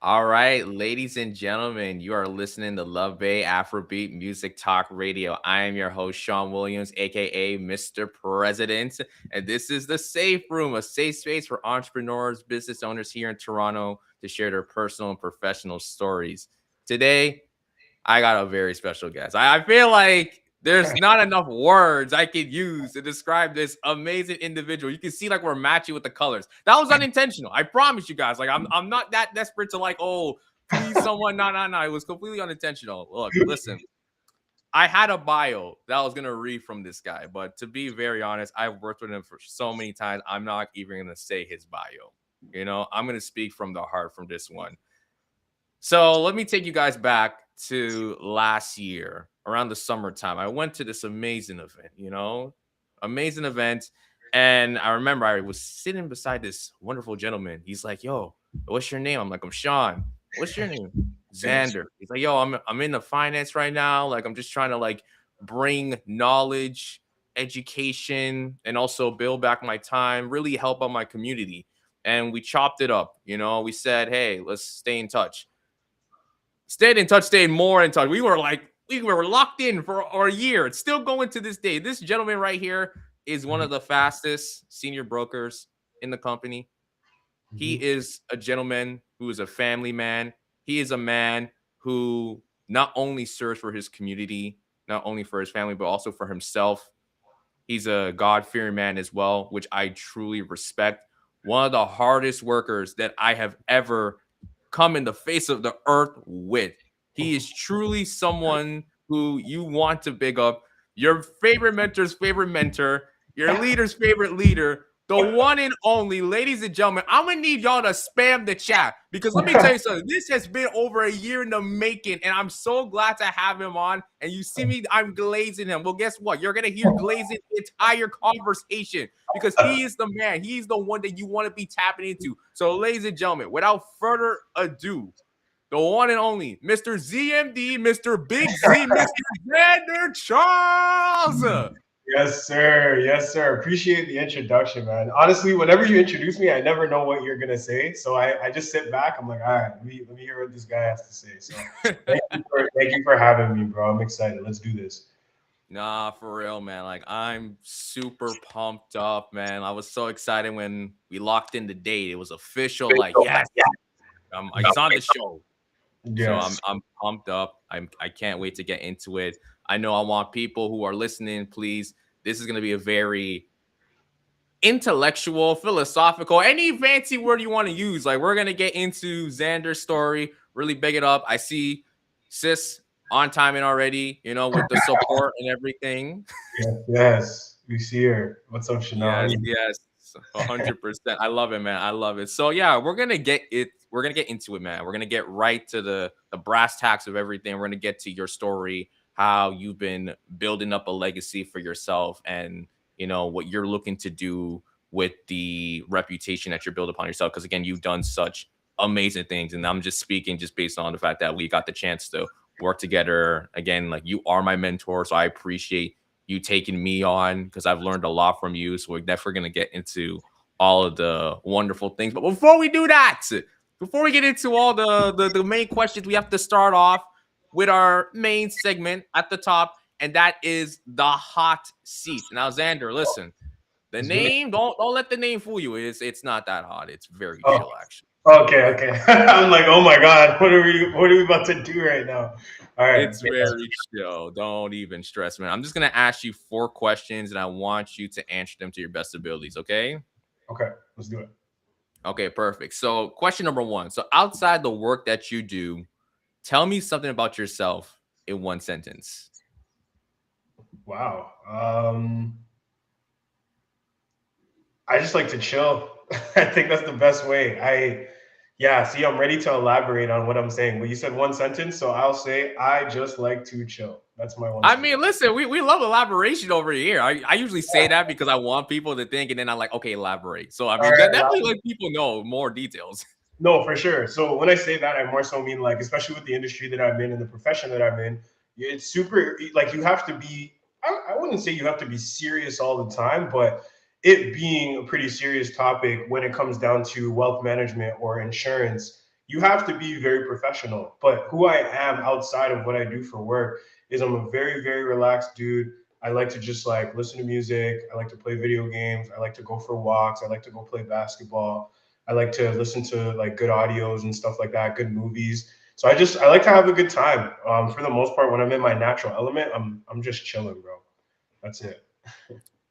All right, ladies and gentlemen, you are listening to Love Bay Afrobeat Music Talk Radio. I am your host, Sean Williams, aka Mr. President, and this is the Safe Room, a safe space for entrepreneurs, business owners here in Toronto to share their personal and professional stories. Today, I got a very special guest. I feel like there's not enough words I could use to describe this amazing individual. You can see like we're matching with the colors. That was unintentional. I promise you guys. Like I'm not that desperate to like, oh, please someone. No, no, no. It was completely unintentional. Look, listen. I had a bio that I was gonna read from this guy, but to be very honest, I've worked with him for so many times. I'm not even gonna say his bio. I'm gonna speak from the heart from this one. So let me take you guys back to last year around the summertime. I went to this amazing event, amazing event. And I remember I was sitting beside this wonderful gentleman. He's like, yo, what's your name? I'm like, I'm Sean. What's your name? Xander. He's like, yo, I'm in the finance right now. Like, I'm just trying to like bring knowledge, education, and also build back my time, really help out my community. And we chopped it up. We said, hey, let's stay in touch. Stayed in touch, stayed more in touch. We were locked in for a year. It's still going to this day. This gentleman right here is one of the fastest senior brokers in the company. He is a gentleman who is a family man. He is a man who not only serves for his community, not only for his family, but also for himself. He's a God-fearing man as well, which I truly respect. One of the hardest workers that I have ever come in the face of the earth with. He is truly someone who you want to big up. Your favorite mentor's favorite mentor, your leader's favorite leader, the one and only, ladies and gentlemen. I'm gonna need y'all to spam the chat because let me tell you something. This has been over a year in the making, and I'm so glad to have him on. And you see me, I'm glazing him. Well, guess what? You're gonna hear glazing the entire conversation because he is the man. He's the one that you want to be tapping into. So, ladies and gentlemen, without further ado, the one and only Mr. ZMD, Mr. Big Z, Mr. Xander Charles. Yes, sir. Yes, sir. Appreciate the introduction, man. Honestly, whenever you introduce me, I never know what you're gonna say. So I just sit back. I'm like, all right, let me hear what this guy has to say. So thank you for having me, bro. I'm excited. Let's do this. Nah, for real, man. Like I'm super pumped up, man. I was so excited when we locked in the date. It was official. Like, yes, he's on the show. So I'm Yes. I'm pumped up. I can't wait to get into it. I know I want people who are listening, please. This is gonna be a very intellectual, philosophical, any fancy word you want to use. Like we're gonna get into Xander's story, really big it up. I see sis on timing already, with the support and everything. Yes. We see her. What's up, Yes, Shannon? yes. 100%. I love it, man. I love it. So yeah, we're gonna get it. We're gonna get into it, man. We're gonna get right to the brass tacks of everything. We're gonna get to your story, how you've been building up a legacy for yourself, and what you're looking to do with the reputation that you're building upon yourself. Because again, you've done such amazing things, and I'm just speaking just based on the fact that we got the chance to work together. Again, like you are my mentor, so I appreciate you taking me on because I've learned a lot from you. So we're definitely going to get into all of the wonderful things. But before we do that, before we get into all the main questions, we have to start off with our main segment at the top, and that is the hot seat. Now, Xander, listen, the Let's do it. name don't let the name fool you. It's not that hot. It's very Oh, chill, actually. okay, okay. I'm like, oh my God, what are we about to do right now? All right. It's very chill. Don't even stress, man. I'm just gonna ask you 4 questions, and I want you to answer them to your best abilities. Okay? Okay, let's do it. Okay, perfect. So, question number one. So, outside the work that you do, tell me something about yourself in one sentence. Wow. I just like to chill. I think that's the best way. Yeah, see, I'm ready to elaborate on what I'm saying. But you said one sentence, so I'll say I just like to chill. That's my one I sentence. mean, listen, we love elaboration over here. I usually say that because I want people to think, and then I'm like, okay, elaborate. So, I All mean, right. that definitely let people know more details. No, for sure. So when I say that, I more so mean like, especially with the industry that I'm in and the profession that I'm in, it's super like you have to be. I wouldn't say you have to be serious all the time, but it being a pretty serious topic when it comes down to wealth management or insurance you have to be very professional. But who I am outside of what I do for work is I'm a very, very relaxed dude. I like to just like listen to music. I like to play video games. I like to go for walks. I like to go play basketball. I like to listen to like good audios and stuff like that, good movies. So I like to have a good time. For the most part, when I'm in my natural element, I'm just chilling, bro. That's it.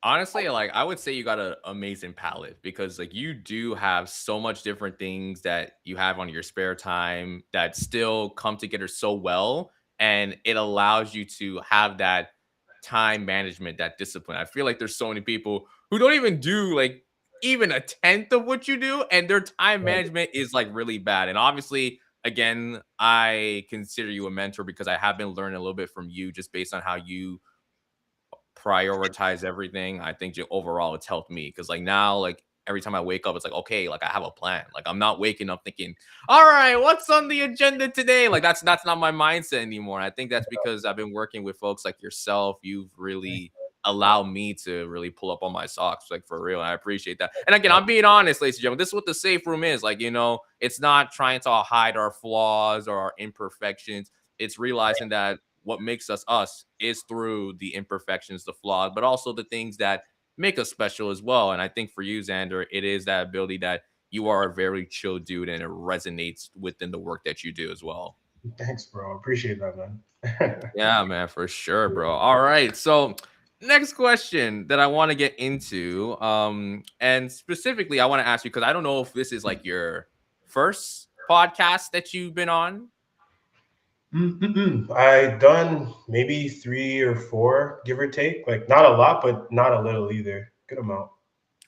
Honestly, like I would say you got an amazing palette because like you do have so much different things that you have on your spare time that still come together so well, and it allows you to have that time management, that discipline. I feel like there's so many people who don't even do like even a tenth of what you do, and their time management is like really bad. And obviously, again, I consider you a mentor because I have been learning a little bit from you just based on how you prioritize everything. I think overall it's helped me because like now, like every time I wake up, it's like, okay, like I have a plan. Like I'm not waking up thinking, all right, what's on the agenda today? Like that's not my mindset anymore. And I think that's because I've been working with folks like yourself. You've really allowed me to really pull up on my socks, like for real. And I appreciate that. And again, I'm being honest, ladies and gentlemen. This is what the safe room is. Like, it's not trying to hide our flaws or our imperfections. It's realizing that what makes us us is through the imperfections, the flaws, but also the things that make us special as well. And I think for you, Xander, it is that ability that you are a very chill dude and it resonates within the work that you do as well. Thanks, bro. Appreciate that, man. Yeah, man, for sure, bro. All right. So, next question that I want to get into, and specifically, I want to ask you because I don't know if this is like your first podcast that you've been on. I done maybe 3 or 4, give or take. Like not a lot, but not a little either. Good amount.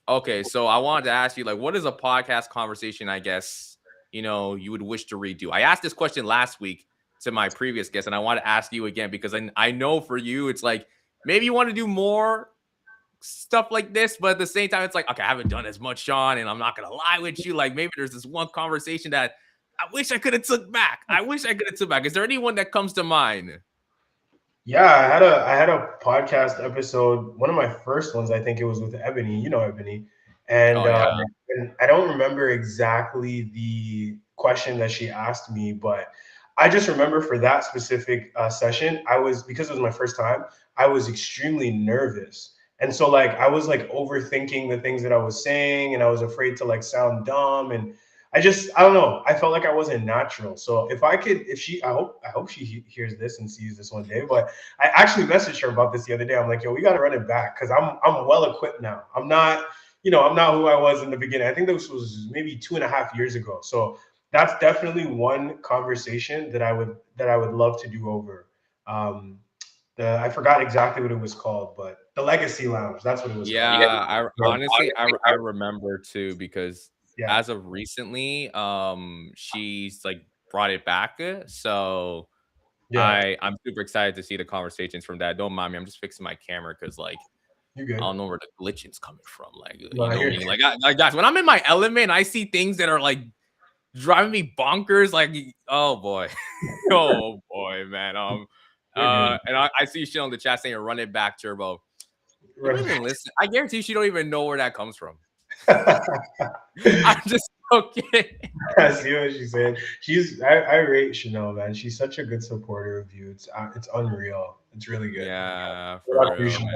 Okay, so I wanted to ask you, like, what is a podcast conversation, I guess, you would wish to redo? I asked this question last week to my previous guest, and I want to ask you again because I know for you, it's like maybe you want to do more stuff like this, but at the same time, it's like, okay, I haven't done as much, Sean, and I'm not gonna lie with you. Like, maybe there's this one conversation that I wish I could have took back. I wish I could have took back. Is there anyone that comes to mind? Yeah, I had a podcast episode. One of my first ones, I think it was with Ebony. You know Ebony, and Oh uh, yeah. and I don't remember exactly the question that she asked me, but I just remember for that specific session, I was because it was my first time. I was extremely nervous, and so like I was like overthinking the things that I was saying, and I was afraid to like sound dumb, and I don't know. I felt like I wasn't natural. So if I could, if she, I hope she hears this and sees this one day. But I actually messaged her about this the other day. I'm like, yo, we got to run it back because I'm well equipped now. I'm not who I was in the beginning. I think this was maybe 2.5 years ago. So that's definitely one conversation that I would love to do over. Um, I forgot exactly what it was called, but the Legacy Lounge. That's what it was Yeah, called. I honestly I remember too because Yeah, as of recently, she's like brought it back. So yeah, I'm super excited to see the conversations from that. Don't mind me, I'm just fixing my camera because like you I good. don't know where the glitching's coming from. Like you No, know you're me, like guys, when I'm in my element, I see things that are like driving me bonkers. Like oh boy, oh boy, man. you're good. And I see shit on the chat saying run it back, Turbo. You don't Run even listen. I guarantee she don't even know where that comes from. back. I'm just okay. I see what she's saying. I rate Chanel, man. She's such a good supporter of you. It's unreal. It's really good. Yeah, What for about you, real, man.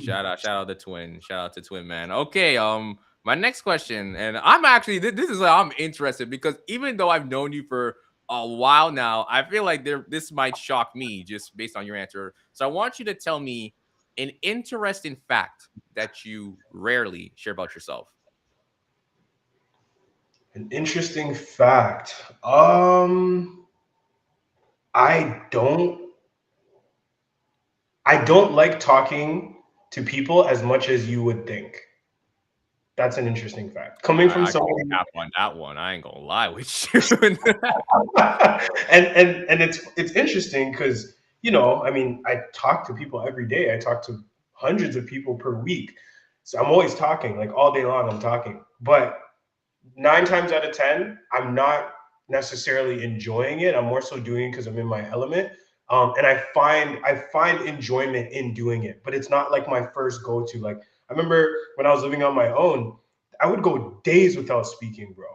Chanel? Shout out to Twin. Shout out to Twin, man. Okay, my next question, and I'm actually this is I'm interested because even though I've known you for a while now, I feel like this might shock me just based on your answer. So I want you to tell me an interesting fact that you rarely share about yourself. An interesting fact. I don't I don't like talking to people as much as you would think. That's an interesting fact. Coming from I can somebody cap on that one. I ain't gonna lie with you. and it's interesting because I mean I talk to people every day. I talk to hundreds of people per week, so I'm always talking like all day long. I'm talking, but 9 times out of 10, I'm not necessarily enjoying it. I'm more so doing it because I'm in my element. And I find enjoyment in doing it, but it's not like my first go to. Like I remember when I was living on my own, I would go days without speaking, bro.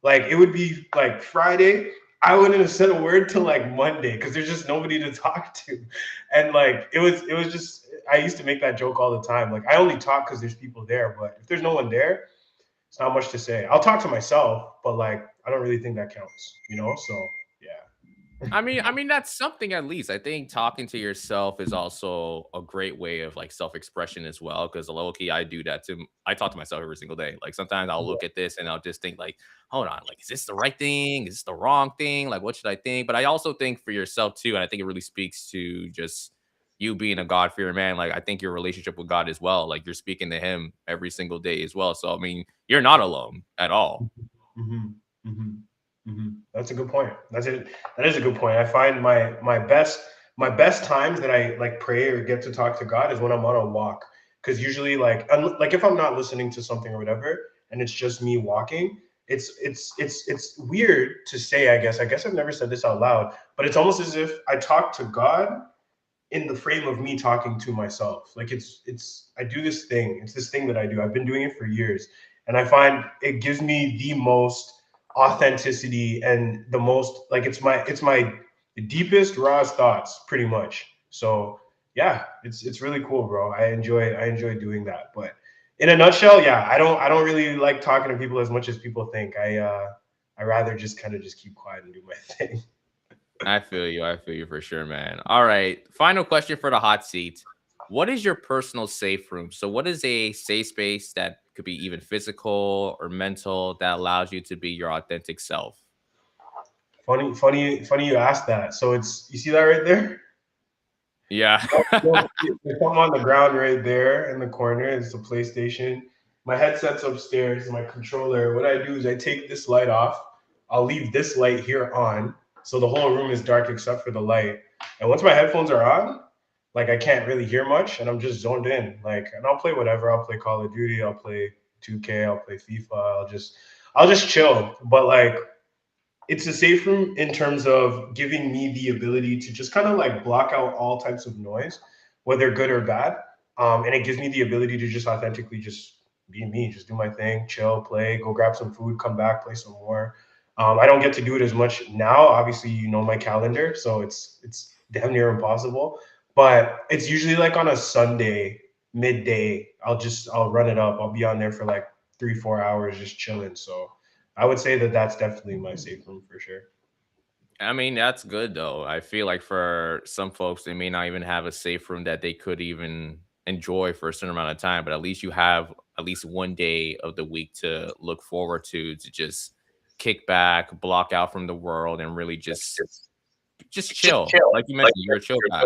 Like it would be like Friday. I wouldn't have said a word till like Monday because there's just nobody to talk to. And like it was just I used to make that joke all the time. Like I only talk because there's people there, but if there's no one there, it's not much to say. I'll talk to myself, but like I don't really think that counts, you know? So yeah. I mean that's something at least. I think talking to yourself is also a great way of like self-expression as well. Because low key, I do that too. I talk to myself every single day. Like sometimes I'll Yeah. look at this and I'll just think like, hold on, like is this the right thing? Is this the wrong thing? Like what should I think? But I also think for yourself too, and I think it really speaks to just you being a God fearing man. Like I think your relationship with God as well. Like you're speaking to Him every single day as well. So I mean, you're not alone at all. hmm hmm That's a good point. That's it. That is a good point. I find my best times that I like pray or get to talk to God is when I'm on a walk. Because usually, like if I'm not listening to something or whatever, and it's just me walking, it's weird to say. I guess I've never said this out loud, but it's almost as if I talk to God in the frame of me talking to myself. Like it's I do this thing. It's this thing that I do. I've been doing it for years, and I find it gives me the most authenticity and the most like it's my deepest rawest thoughts pretty much. So yeah, it's really cool, bro. I enjoy doing that. But in a nutshell, yeah, I don't really like talking to people as much as people think. I rather just kind of just keep quiet and do my thing. I feel you. I feel you for sure, man. All right. Final question for the hot seat. What is your personal safe room? So, what is a safe space that could be even physical or mental that allows you to be your authentic self? Funny you asked that. So it's you see that right there? Yeah. There's something on the ground right there in the corner. It's the PlayStation. My headset's upstairs. My controller. What I do is I take this light off. I'll leave this light here on, so the whole room is dark except for the light. And once my headphones are on, like I can't really hear much, and I'm just zoned in. Like, and I'll play whatever. I'll play Call of Duty. I'll play 2K. I'll play FIFA. I'll just chill. But like it's a safe room in terms of giving me the ability to just kind of like block out all types of noise, whether good or bad. And it gives me the ability to just authentically just be me, just do my thing, chill, play, go grab some food, come back, play some more. I don't get to do it as much now. Obviously, you know my calendar, so it's damn near impossible. But it's usually like on a Sunday midday. I'll run it up. I'll be on there for like 3 4 hours just chilling. So I would say that that's definitely my safe room for sure. I mean, that's good though. I feel like for some folks, they may not even have a safe room that they could even enjoy for a certain amount of time, but at least you have at least one day of the week to look forward to just kick back, block out from the world, and really just chill. Like you mentioned, you're a chill guy.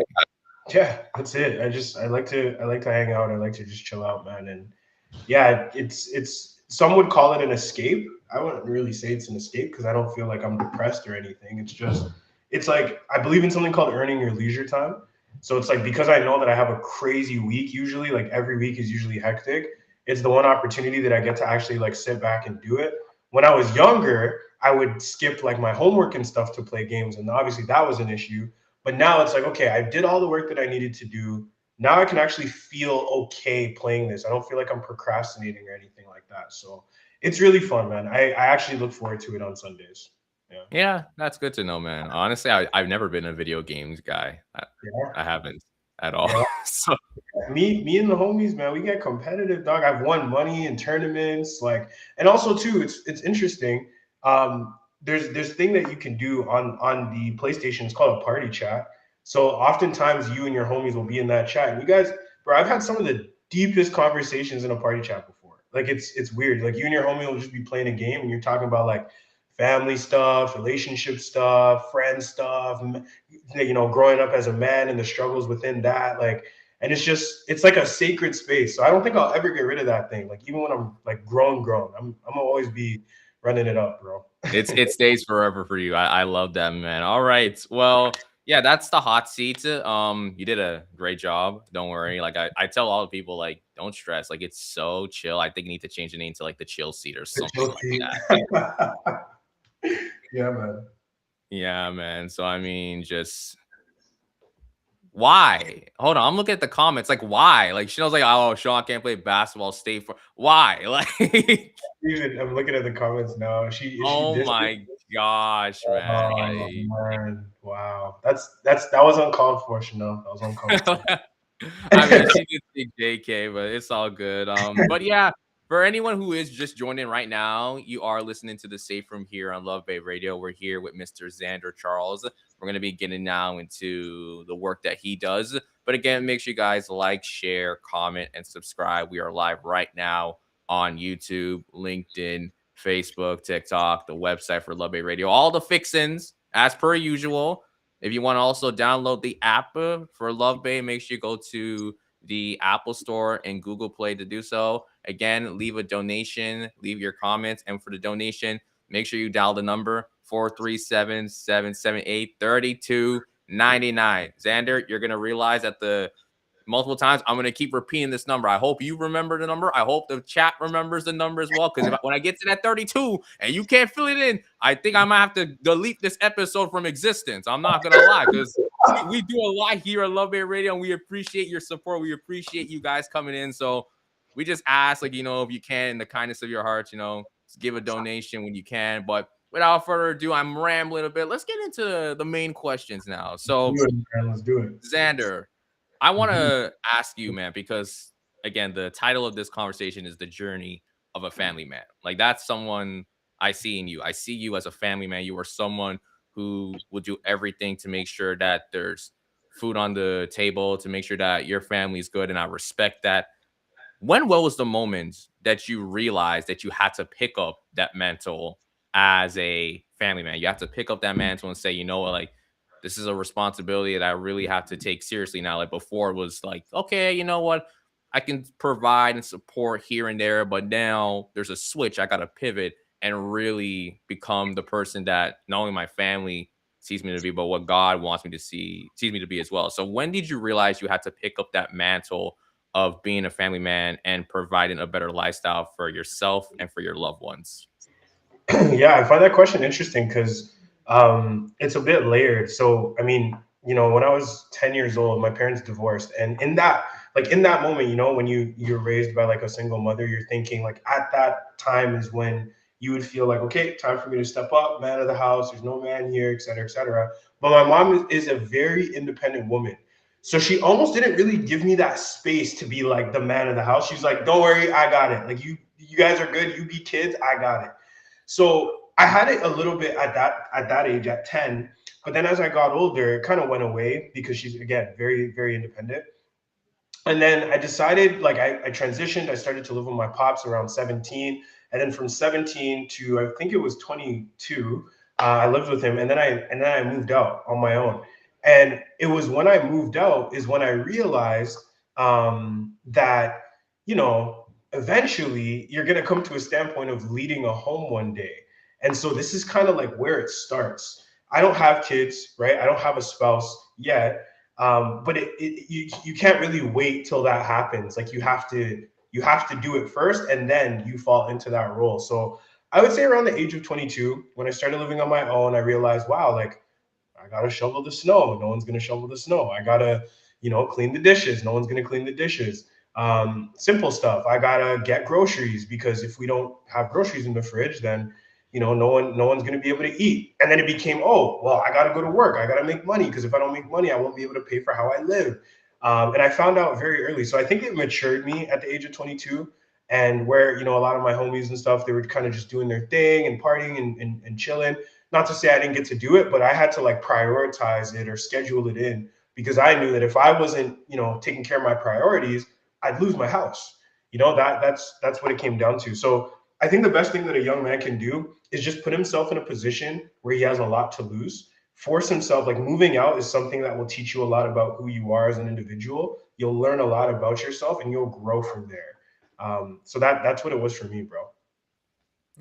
Yeah, that's it. I like to hang out. I like to just chill out, man. And yeah, it's some would call it an escape. I wouldn't really say it's an escape because I don't feel like I'm depressed or anything. It's like I believe in something called earning your leisure time. So it's like because I know that I have a crazy week usually, like every week is usually hectic. It's the one opportunity that I get to actually like sit back and do it. When I was younger, I would skip like my homework and stuff to play games, and obviously that was an issue. But now it's like, okay, I did all the work that I needed to do. Now I can actually feel okay playing this. I don't feel like I'm procrastinating or anything like that. So it's really fun, man. I actually look forward to it on Sundays. Yeah. Yeah, that's good to know, man. Honestly, I've never been a video games guy. I Yeah. haven't at all. Yeah. So Me and the homies, man, we get competitive, dog. I've won money in tournaments, like, and also too, it's interesting. There's thing that you can do on the PlayStation. It's called a party chat. So oftentimes you and your homies will be in that chat, and you guys, bro, I've had some of the deepest conversations in a party chat before. Like it's weird. Like you and your homie will just be playing a game, and you're talking about like family stuff, relationship stuff, friend stuff, growing up as a man and the struggles within that, like and it's like a sacred space. So I don't think I'll ever get rid of that thing. Like even when I'm like grown, I'm gonna always be running it up, bro. it stays forever for you. I love that, man. All right. Well, yeah, that's the hot seat. You did a great job. Don't worry. Like I tell all the people, like, don't stress. Like it's so chill. I think you need to change the name to like the chill seat or The something chill like seat. that. Yeah, man. Yeah, man. So I mean, just Why? Hold on, I'm looking at the comments. Like, why? Like, Chanel's like, oh, Sean can't play basketball. Stay for why? Like, Even I'm looking at the comments now. She oh dissed me. my gosh, man. Oh man, wow. That was uncalled for, Chanel. That was uncalled for. Like, I mean, she did say JK, but it's all good. But yeah, for anyone who is just joining right now, you are listening to the Safe Room here on Love Bay Radio. We're here with Mr. Xander Charles. We're gonna be getting now into the work that he does. But again, make sure you guys like, share, comment, and subscribe. We are live right now on YouTube, LinkedIn, Facebook, TikTok, the website for Love Bay Radio, all the fixins as per usual. If you want to also download the app for Love Bay, make sure you go to the Apple Store and Google Play to do so. Again, leave a donation, leave your comments, and for the donation, make sure you dial the number 437-778-3299. Xander, you're gonna realize that the multiple times. I'm going to keep repeating this number. I hope you remember the number. I hope the chat remembers the number as well. Because when I get to that 32 and you can't fill it in, I think I might have to delete this episode from existence. I'm not going to lie because we do a lot here at Love Bay Radio and we appreciate your support. We appreciate you guys coming in. So we just ask, like, if you can, in the kindness of your heart, give a donation when you can. But without further ado, I'm rambling a bit. Let's get into the main questions now. So, Do it, man. Let's do it. Xander, I want Mhm. to ask you, man, because again, the title of this conversation is The Journey of a Family Man. Like, that's someone I see in you. I see you as a family man. You are someone who will do everything to make sure that there's food on the table, to make sure that your family is good. And I respect that. When what was the moment that you realized that you had to pick up that mantle as a family man? You have to pick up that mantle and say, you know what, like this is a responsibility that I really have to take seriously now. Like before it was like, okay, you know what? I can provide and support here and there, but now there's a switch. I got to pivot and really become the person that not only my family sees me to be, but what God wants me to sees me to be as well. So when did you realize you had to pick up that mantle of being a family man and providing a better lifestyle for yourself and for your loved ones? Yeah, I find that question interesting because it's a bit layered. So, I mean, when I was 10 years old, my parents divorced, and in that moment, when you're raised by like a single mother, you're thinking like at that time is when you would feel like, okay, time for me to step up, man of the house. There's no man here, et cetera, et cetera. But my mom is a very independent woman. So she almost didn't really give me that space to be like the man of the house. She's like, "Don't worry, I got it. Like you guys are good. You be kids, I got it." So I had it a little bit at that age at 10, but then as I got older, it kind of went away because she's again very, very independent. And then I decided, like, I transitioned. I started to live with my pops around 17, and then from 17 to I think it was 22, I lived with him, and then I moved out on my own. And it was when I moved out is when I realized that eventually you're gonna come to a standpoint of leading a home one day, and so this is kind of like where it starts. I don't have kids, right? I don't have a spouse yet, but you can't really wait till that happens. Like you have to do it first, and then you fall into that role. So I would say around the age of 22, when I started living on my own, I realized, wow, like I gotta shovel the snow. No one's gonna shovel the snow. I gotta, clean the dishes. No one's gonna clean the dishes. Simple stuff. I gotta get groceries because if we don't have groceries in the fridge, then no one's gonna be able to eat. And then it became, oh, well, I gotta go to work. I gotta make money because if I don't make money, I won't be able to pay for how I live. And I found out very early. So I think it matured me at the age of 22. And where a lot of my homies and stuff, they were kind of just doing their thing and partying and chilling. Not to say I didn't get to do it, but I had to like prioritize it or schedule it in because I knew that if I wasn't, taking care of my priorities, I'd lose my house. That's what it came down to. So I think the best thing that a young man can do is just put himself in a position where he has a lot to lose. Force himself, like moving out is something that will teach you a lot about who you are as an individual. You'll learn a lot about yourself and you'll grow from there. So that's what it was for me, bro.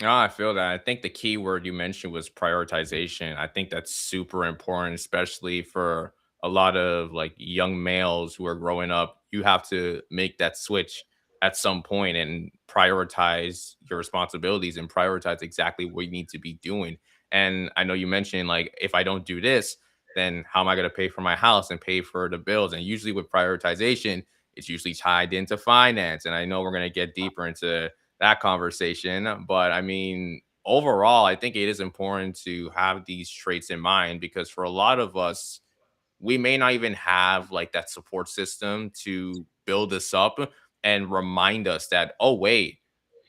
No, I feel that. I think the key word you mentioned was prioritization. I think that's super important, especially for a lot of like young males who are growing up. You have to make that switch at some point and prioritize your responsibilities and prioritize exactly what you need to be doing. And I know you mentioned like if I don't do this, then how am I going to pay for my house and pay for the bills? And usually with prioritization, it's usually tied into finance. And I know we're going to get deeper into that conversation, but I mean, overall, I think it is important to have these traits in mind because for a lot of us, we may not even have like that support system to build us up and remind us that, oh, wait,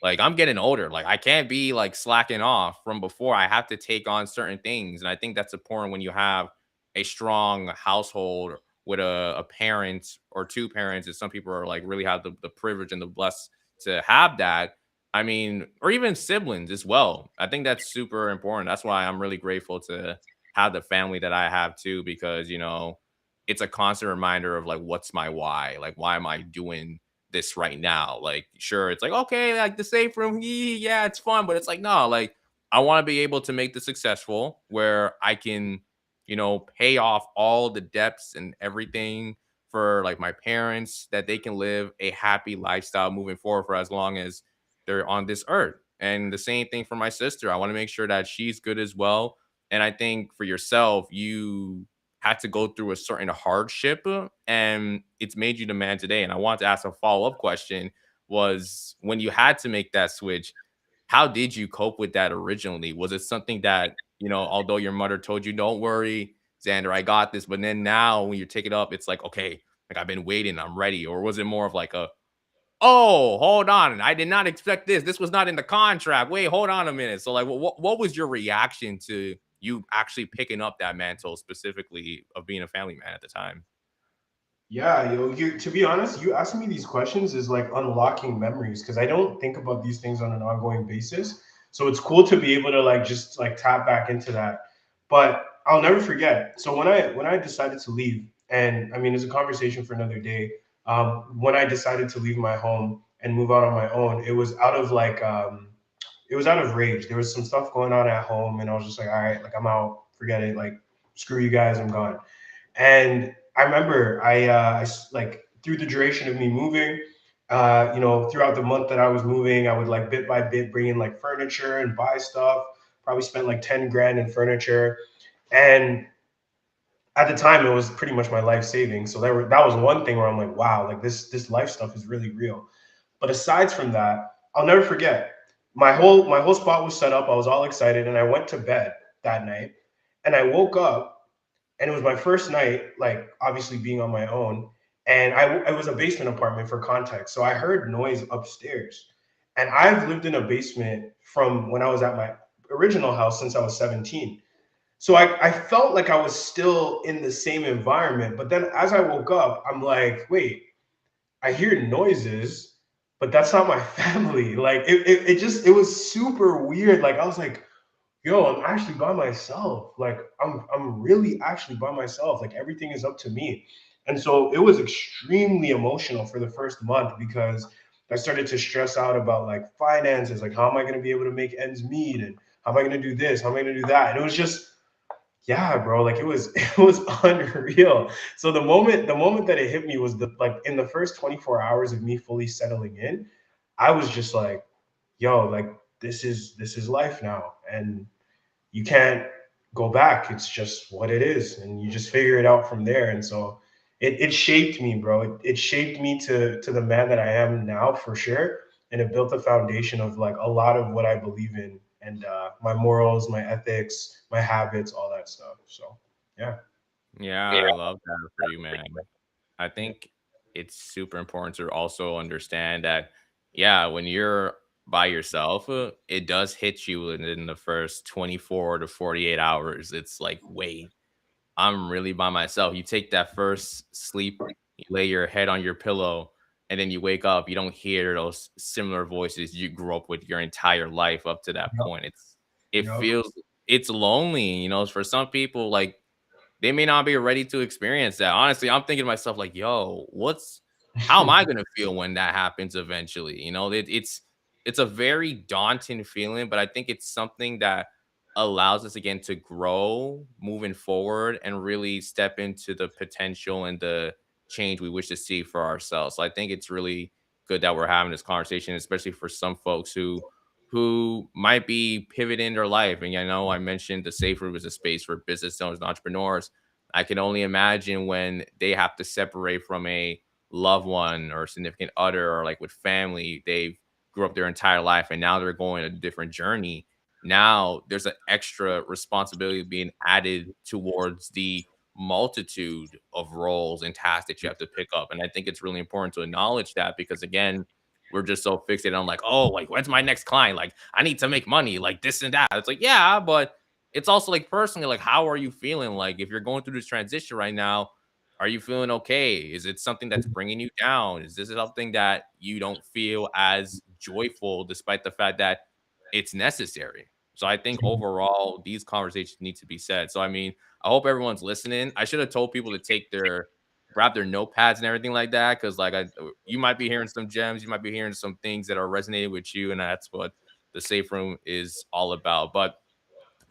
like I'm getting older. Like I can't be like slacking off from before. I have to take on certain things. And I think that's important when you have a strong household with a parent or two parents, and some people are like really have the privilege and the bless to have that. I mean, or even siblings as well. I think that's super important. That's why I'm really grateful to have the family that I have too, because it's a constant reminder of like what's my why? Like why am I doing this right now? Like, sure, it's like, okay, like the safe room, yeah, it's fun, but it's like, no, like I want to be able to make this successful where I can, pay off all the debts and everything for like my parents that they can live a happy lifestyle moving forward for as long as they're on this earth. And the same thing for my sister. I want to make sure that she's good as well. And I think for yourself, you had to go through a certain hardship and it's made you the man today. And I want to ask a follow-up question was when you had to make that switch, how did you cope with that originally? Was it something that, although your mother told you, don't worry, Xander, I got this, but then now when you take it up, it's like, okay, like I've been waiting, I'm ready. Or was it more of like a, oh, hold on. I did not expect this. This was not in the contract. Wait, hold on a minute. So, like, what was your reaction to you actually picking up that mantle, specifically of being a family man at the time? Yeah, you to be honest, you asking me these questions is like unlocking memories because I don't think about these things on an ongoing basis. So it's cool to be able to like just like tap back into that. But I'll never forget. So when I decided to leave, and I mean it's a conversation for another day. When I decided to leave my home and move out on my own, it was out of rage. There was some stuff going on at home, and I was just like, all right, like I'm out, forget it, like screw you guys, I'm gone. And I remember like through the duration of me moving, throughout the month that I was moving, I would like bit by bit bring in like furniture and buy stuff. Probably spent like 10 grand in furniture. And at the time it was pretty much my life savings. So that was one thing where I'm like, wow, like this life stuff is really real. But aside from that, I'll never forget. My whole spot was set up. I was all excited and I went to bed that night and I woke up and it was my first night, like obviously being on my own. And it was a basement apartment for context, so I heard noise upstairs. And I've lived in a basement from when I was at my original house since I was 17. So I felt like I was still in the same environment. But then as I woke up, I'm like, wait, I hear noises, but that's not my family. Like it was super weird. Like I was like, yo, I'm actually by myself. Like I'm really actually by myself. Like everything is up to me. And so it was extremely emotional for the first month because I started to stress out about like finances, like how am I going to be able to make ends meet and how am I going to do this? How am I going to do that? And it was just yeah, bro, like it was unreal. So the moment that it hit me was the like in the first 24 hours of me fully settling in, I was just like, yo, like this is life now. And you can't go back. It's just what it is, and you just figure it out from there. And so it shaped me, bro. It shaped me to the man that I am now for sure, and it built a foundation of like a lot of what I believe in and my morals, my ethics, my habits, all that stuff. So yeah. Yeah, I love that for you, man. I think it's super important to also understand that, yeah, when you're by yourself, it does hit you within the first 24 to 48 hours. It's like, wait, I'm really by myself. You take that first sleep, you lay your head on your pillow, and then you wake up, you don't hear those similar voices you grew up with your entire life up to that Yep. point. It Yep. feels it's lonely, for some people, like they may not be ready to experience that. Honestly, I'm thinking to myself, like, yo, how am I gonna feel when that happens eventually? It's a very daunting feeling, but I think it's something that allows us again to grow moving forward and really step into the potential and the change we wish to see for ourselves. So I think it's really good that we're having this conversation, especially for some folks who might be pivoting their life. And I know I mentioned the safe room is a space for business owners and entrepreneurs. I can only imagine when they have to separate from a loved one or significant other, or like with family, they've grew up their entire life and now they're going a different journey. Now there's an extra responsibility being added towards the multitude of roles and tasks that you have to pick up. And I think it's really important to acknowledge that, because again, we're just so fixated on like, oh, like when's my next client? Like I need to make money, like this and that. It's like, yeah, but it's also like personally, like how are you feeling? Like if you're going through this transition right now, are you feeling okay? Is it something that's bringing you down? Is this something that you don't feel as joyful despite the fact that it's necessary? So I think overall these conversations need to be said. So I mean, I hope everyone's listening. I should have told people to take their grab their notepads and everything like that, because like you might be hearing some gems, you might be hearing some things that are resonating with you, and that's what the safe room is all about. But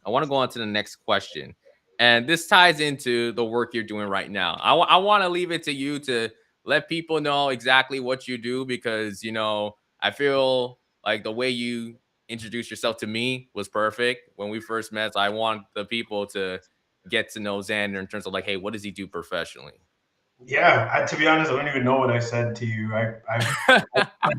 I want to go on to the next question. And this ties into the work you're doing right now. I want to leave it to you to let people know exactly what you do, because, I feel like the way you introduced yourself to me was perfect when we first met. So I want the people to get to know Xander in terms of like, hey, what does he do professionally? Yeah, to be honest, I don't even know what I said to you. I'm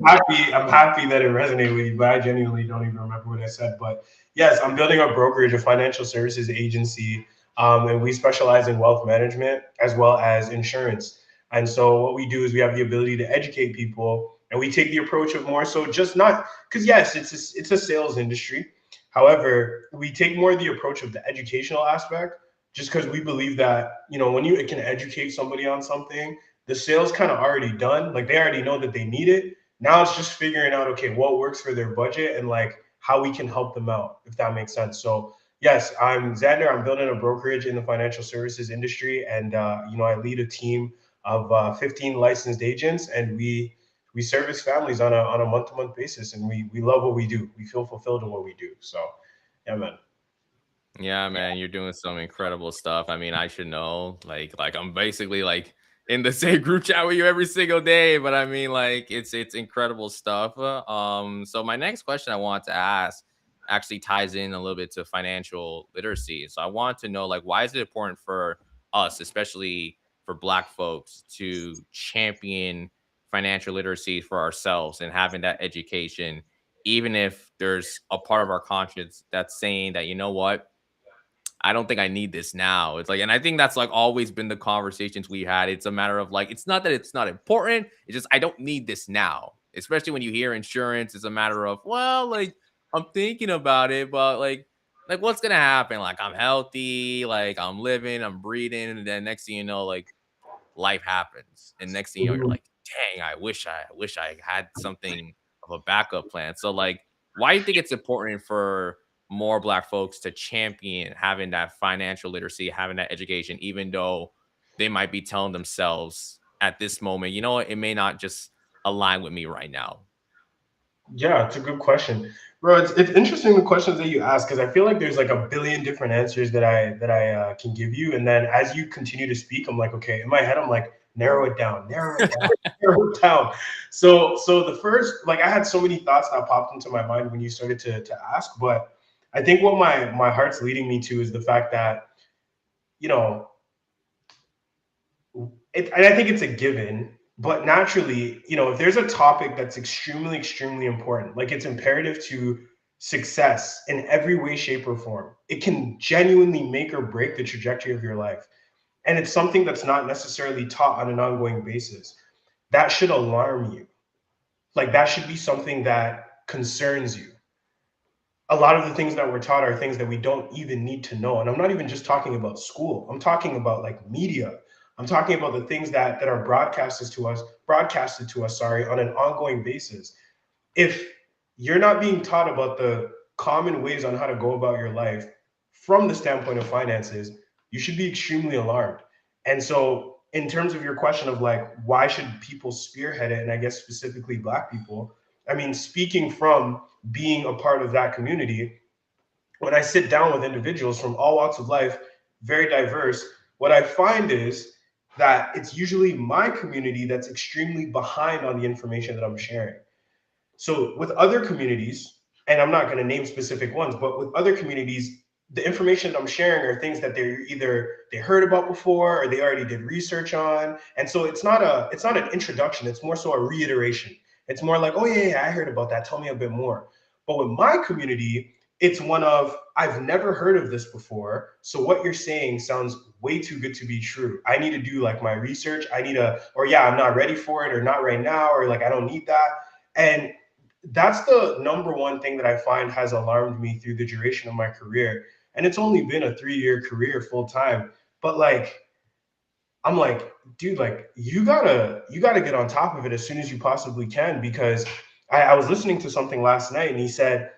happy. I'm happy that it resonated with you, but I genuinely don't even remember what I said. But yes, I'm building a brokerage, a financial services agency, and we specialize in wealth management as well as insurance. And so what we do is we have the ability to educate people, and we take the approach of more so just not because yes, it's a sales industry. However, we take more the approach of the educational aspect, just because we believe that when you can educate somebody on something, the sales kind of already done. Like they already know that they need it. Now it's just figuring out, okay, what works for their budget and like how we can help them out, if that makes sense. So yes, I'm Xander. I'm building a brokerage in the financial services industry, and I lead a team of 15 licensed agents, and we service families on a month to month basis, and we love what we do. We feel fulfilled in what we do. So yeah, man. Yeah, man, you're doing some incredible stuff. I mean, I should know. Like I'm basically like in the same group chat with you every single day. But I mean, like it's incredible stuff. So my next question I want to ask actually ties in a little bit to financial literacy. So I want to know, like, why is it important for us, especially for Black folks, to champion financial literacy for ourselves and having that education, even if there's a part of our conscience that's saying that, you know what, I don't think I need this now. It's like, and I think that's like always been the conversations we had. It's a matter of like, it's not that it's not important. It's just, I don't need this now. Especially when you hear insurance, it's a matter of, well, like, I'm thinking about it, but like what's gonna happen? Like, I'm healthy, like I'm living, I'm breathing, and then next thing you know, like life happens, and next thing you know, you're Mhm. like, dang, I wish I had something of a backup plan. So like, why do you think it's important for more Black folks to champion having that financial literacy, having that education, even though they might be telling themselves at this moment, you know what, it may not just align with me right now? Yeah, it's a good question, bro. It's interesting the questions that you ask because I feel like there's like a billion different answers that I can give you, and then as you continue to speak, I'm like, okay, in my head, I'm like, narrow it down, narrow it down. So the first, like, I had so many thoughts that popped into my mind when you started to ask, but I think what my heart's leading me to is the fact that you know and I think it's a given, but naturally, if there's a topic that's extremely important, like it's imperative to success in every way, shape, or form, it can genuinely make or break the trajectory of your life. And it's something that's not necessarily taught on an ongoing basis. That should alarm you. Like that should be something that concerns you. A lot of the things that we're taught are things that we don't even need to know. And I'm not even just talking about school. I'm talking about like media. I'm talking about the things that are broadcasted to us, sorry, on an ongoing basis. If you're not being taught about the common ways on how to go about your life from the standpoint of finances, you should be extremely alarmed. And so, in terms of your question of like, why should people spearhead it, and I guess specifically Black people, I mean, speaking from being a part of that community, when I sit down with individuals from all walks of life, very diverse, what I find is that it's usually my community that's extremely behind on the information that I'm sharing. So with other communities, and I'm not going to name specific ones, but with other communities, the information I'm sharing are things that they either they heard about before or they already did research on. And so it's not an introduction, it's more so a reiteration. It's more like, oh yeah, I heard about that. Tell me a bit more. But with my community, it's one of I've never heard of this before. So what you're saying sounds way too good to be true. I need to do like my research. I need to, or yeah, I'm not ready for it, or not right now, or like I don't need that. And that's the number one thing that I find has alarmed me through the duration of my career. And it's only been a 3 year career full time. But like, I'm like, dude, like you gotta get on top of it as soon as you possibly can because I was listening to something last night and he said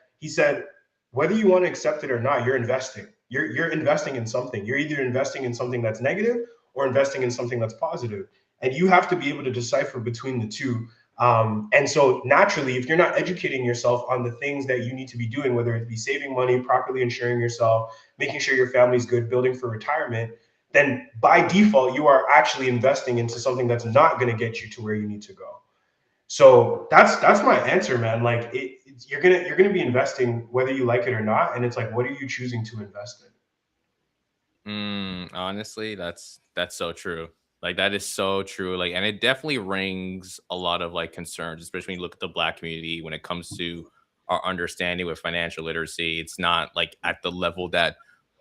whether you want to accept it or not, you're investing. You're investing in something. You're either investing in something that's negative or investing in something that's positive, and you have to be able to decipher between the two. And so naturally, if you're not educating yourself on the things that you need to be doing, whether it be saving money, properly insuring yourself, making sure your family's good, building for retirement, then by default you are actually investing into something that's not going to get you to where you need to go. So that's my answer, man. Like you're gonna be investing whether you like it or not, and it's like, what are you choosing to invest in? Honestly, that's so true. Like that is so true. Like, and it definitely rings a lot of like concerns, especially when you look at the black community when it comes to our understanding with financial literacy. It's not like at the level that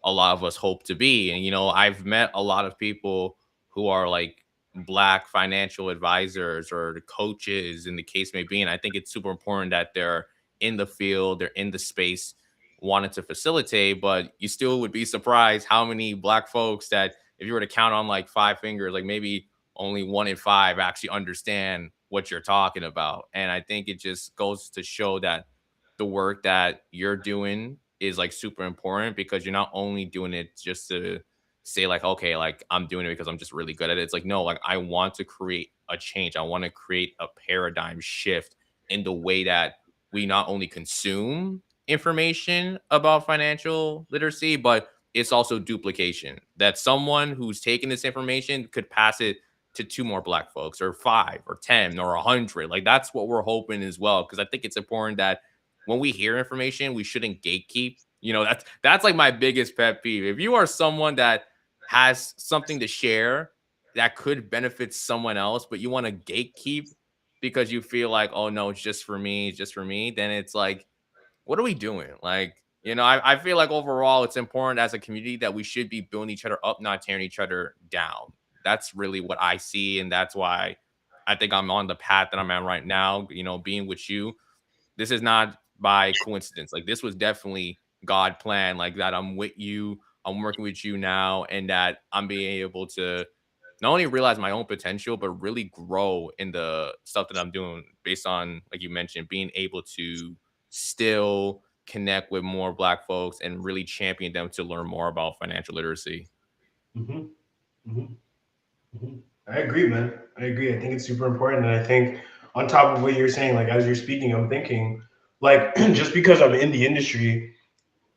a lot of us hope to be. And I've met a lot of people who are like black financial advisors or the coaches in the case may be. And I think it's super important that they're in the field, they're in the space wanted to facilitate, but you still would be surprised how many black folks that if you were to count on like five fingers, like maybe only one in five actually understand what you're talking about. And I think it just goes to show that the work that you're doing is like super important because you're not only doing it just to say like, okay, like I'm doing it because I'm just really good at it. It's like, no, like I want to create a change. I want to create a paradigm shift in the way that we not only consume information about financial literacy, but it's also duplication. That someone who's taking this information could pass it to two more black folks, or five, or 10, or 100. Like that's what we're hoping as well. Because I think it's important that when we hear information, we shouldn't gatekeep. That's like my biggest pet peeve. If you are someone that has something to share that could benefit someone else, but you want to gatekeep because you feel like, oh no, it's just for me, it's just for me, then it's like, what are we doing? Like, I feel like overall it's important as a community that we should be building each other up, not tearing each other down. That's really what I see. And that's why I think I'm on the path that I'm at right now, being with you. This is not by coincidence. Like, this was definitely God plan, like that I'm with you, I'm working with you now, and that I'm being able to not only realize my own potential, but really grow in the stuff that I'm doing based on, like you mentioned, being able to still connect with more black folks and really champion them to learn more about financial literacy. Mm-hmm. Mm-hmm. Mm-hmm. I agree, man. I agree. I think it's super important, and I think on top of what you're saying, like as you're speaking, I'm thinking, like just because I'm in the industry,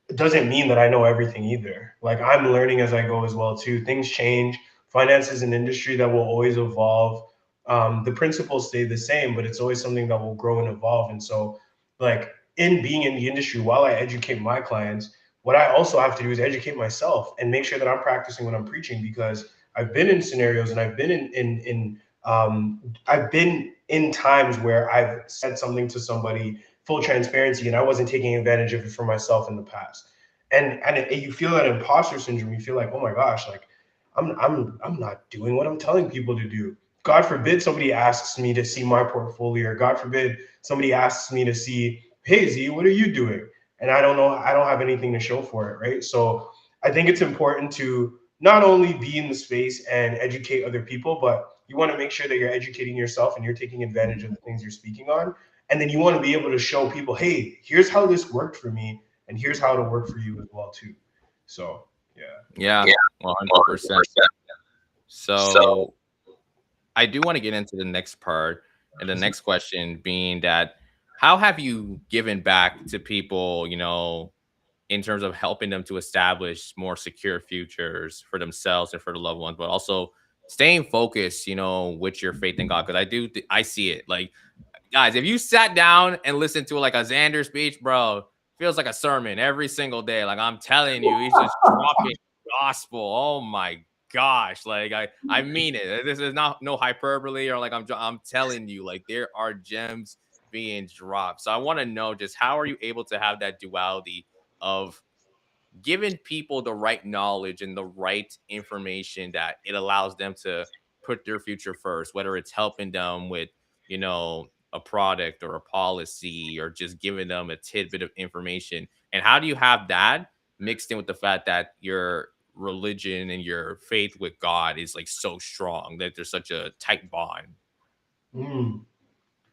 it doesn't mean that I know everything either. Like I'm learning as I go as well too. Things change. Finance is an industry that will always evolve. The principles stay the same, but it's always something that will grow and evolve. And so, like in being in the industry, while I educate my clients, what I also have to do is educate myself and make sure that I'm practicing what I'm preaching because I've been in scenarios and I've been in times where I've said something to somebody full transparency and I wasn't taking advantage of it for myself in the past. And you feel that imposter syndrome. You feel like, oh my gosh, like I'm not doing what I'm telling people to do. God forbid somebody asks me to see my portfolio, or God forbid somebody asks me to see, hey Z, what are you doing? And I don't know, I don't have anything to show for it, right? So I think it's important to not only be in the space and educate other people, but you want to make sure that you're educating yourself and you're taking advantage of the things you're speaking on. And then you want to be able to show people, hey, here's how this worked for me, and here's how it'll work for you as well too. So yeah. Yeah, Yeah, 100%. 100%. So So I do want to get into the next part, and the next question being that how have you given back to people, in terms of helping them to establish more secure futures for themselves and for the loved ones, but also staying focused, with your faith in God? Because I see it. Like, guys, if you sat down and listened to like a Xander speech, bro, feels like a sermon every single day. Like I'm telling you, he's just dropping gospel. Oh my gosh, like I mean it. This is not no hyperbole or like I'm telling you, like there are gems being dropped. So I want to know just how are you able to have that duality of giving people the right knowledge and the right information that it allows them to put their future first, whether it's helping them with, a product or a policy or just giving them a tidbit of information. And how do you have that mixed in with the fact that your religion and your faith with God is like so strong that there's such a tight bond? Mm.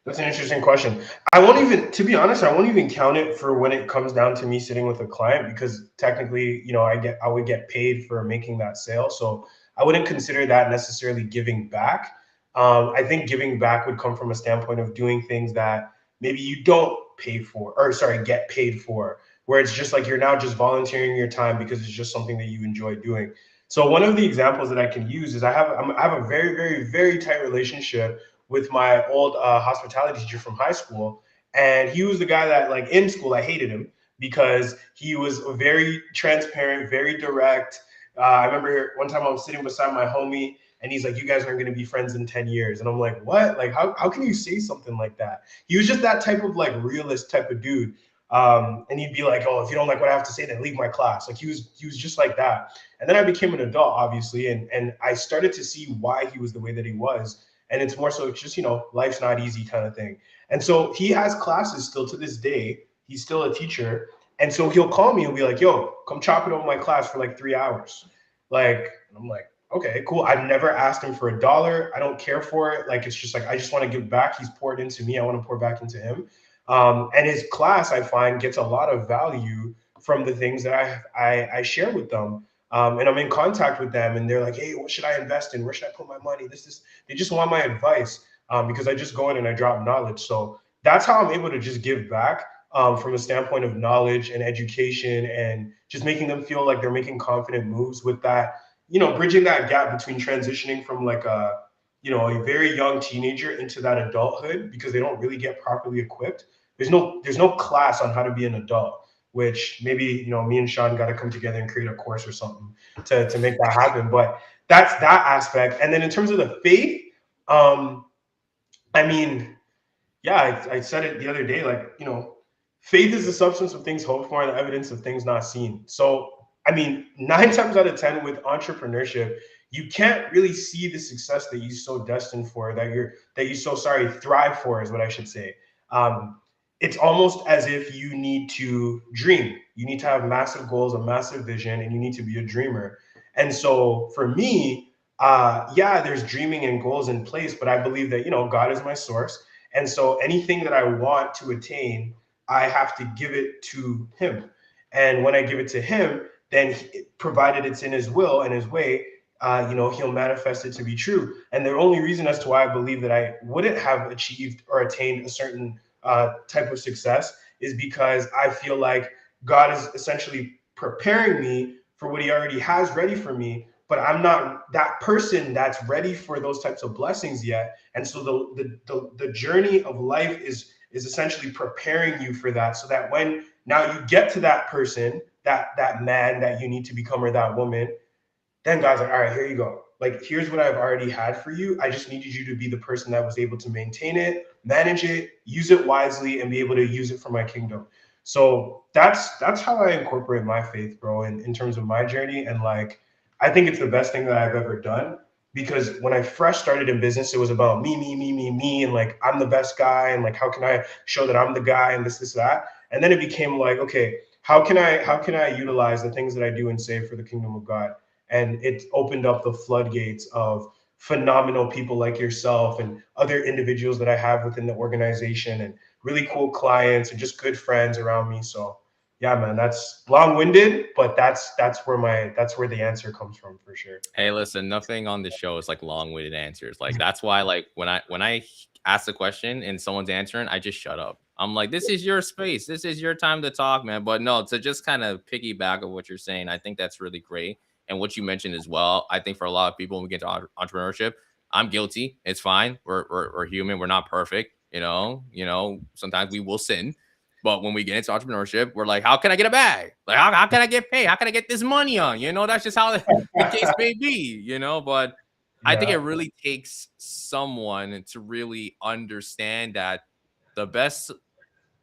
That's an interesting question. I won't even, to be honest, I won't even count it for when it comes down to me sitting with a client because technically, I would get paid for making that sale. So I wouldn't consider that necessarily giving back. I think giving back would come from a standpoint of doing things that maybe you don't pay for, or sorry, get paid for, where it's just like you're now just volunteering your time because it's just something that you enjoy doing. So one of the examples that I can use is I have a very, very, very tight relationship with my old hospitality teacher from high school. And he was the guy that, like, in school, I hated him because he was very transparent, very direct. I remember one time I was sitting beside my homie, and he's like, "You guys aren't going to be friends in 10 years." And I'm like, "What? Like, how can you say something like that?" He was just that type of like realist type of dude. And he'd be like, "Oh, if you don't like what I have to say, then leave my class." Like he was just like that. And then I became an adult, obviously, and I started to see why he was the way that he was, and it's more so it's just life's not easy kind of thing. And so he has classes still to this day. He's still a teacher, and so he'll call me and be like, "Yo, come chop it over my class for like 3 hours." Like, I'm like, okay, cool. I've never asked him for a dollar. I don't care for it. Like, it's just like I just want to give back. He's poured into me, I want to pour back into him. And his class, I find, gets a lot of value from the things that I share with them. And I'm in contact with them, and they're like, "Hey, what should I invest in? Where should I put my money?" This. They just want my advice, because I just go in and I drop knowledge. So that's how I'm able to just give back, from a standpoint of knowledge and education, and just making them feel like they're making confident moves with that. Bridging that gap between transitioning from like a very young teenager into that adulthood because they don't really get properly equipped. There's no class on how to be an adult, which maybe me and Sean got to come together and create a course or something to make that happen. But that's that aspect. And then in terms of the faith, um, I mean, yeah, I said it the other day, like, faith is the substance of things hoped for and the evidence of things not seen. So, I mean, 9 times out of 10 with entrepreneurship, you can't really see the success that you so destined for, that you so sorry thrive for, is what I should say. Um, it's almost as if you need to dream. You need to have massive goals, a massive vision, and you need to be a dreamer. And so, for me, yeah, there's dreaming and goals in place, but I believe that God is my source, and so anything that I want to attain, I have to give it to him. And when I give it to him, then provided it's in his will and his way, he'll manifest it to be true. And the only reason as to why I believe that I wouldn't have achieved or attained a certain type of success is because I feel like God is essentially preparing me for what he already has ready for me, but I'm not that person that's ready for those types of blessings yet. And so the journey of life is essentially preparing you for that, so that when now you get to that person, that man that you need to become, or that woman, then God's like, "All right, here you go. Like, here's what I've already had for you. I just needed you to be the person that was able to maintain it, manage it, use it wisely, and be able to use it for my kingdom." So that's how I incorporate my faith, bro, in terms of my journey. And like, I think it's the best thing that I've ever done, because when I fresh started in business, it was about me, me, me, me, me, and like I'm the best guy, and like how can I show that I'm the guy, and this, that. And then it became like, okay, how can I utilize the things that I do and say for the kingdom of God? And it opened up the floodgates of phenomenal people like yourself and other individuals that I have within the organization, and really cool clients and just good friends around me. So yeah, man, that's long-winded, but that's where the answer comes from for sure. Hey, listen, nothing on the show is like long-winded answers. Like that's why, like when I ask a question and someone's answering, I just shut up. I'm like, this is your space. This is your time to talk, man. But no, to just kind of piggyback of what you're saying, I think that's really great. And what you mentioned as well, I think for a lot of people when we get to entrepreneurship, I'm guilty. It's fine. We're human. We're not perfect. Sometimes we will sin. But when we get into entrepreneurship, we're like, how can I get a bag? Like, how can I get paid? How can I get this money on? That's just how the case may be. But I think Yeah. it really takes someone to really understand that the best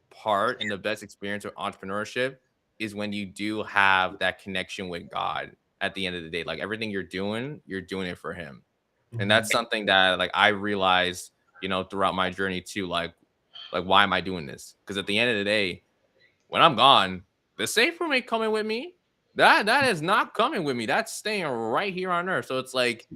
part and the best experience with entrepreneurship is when you do have that connection with God at the end of the day. Like everything you're doing it for him. And Mhm. that's something that like I realized, throughout my journey too. Like why am I doing this? Because at the end of the day, when I'm gone, the safe room ain't coming with me. That is not coming with me. That's staying right here on earth. So it's like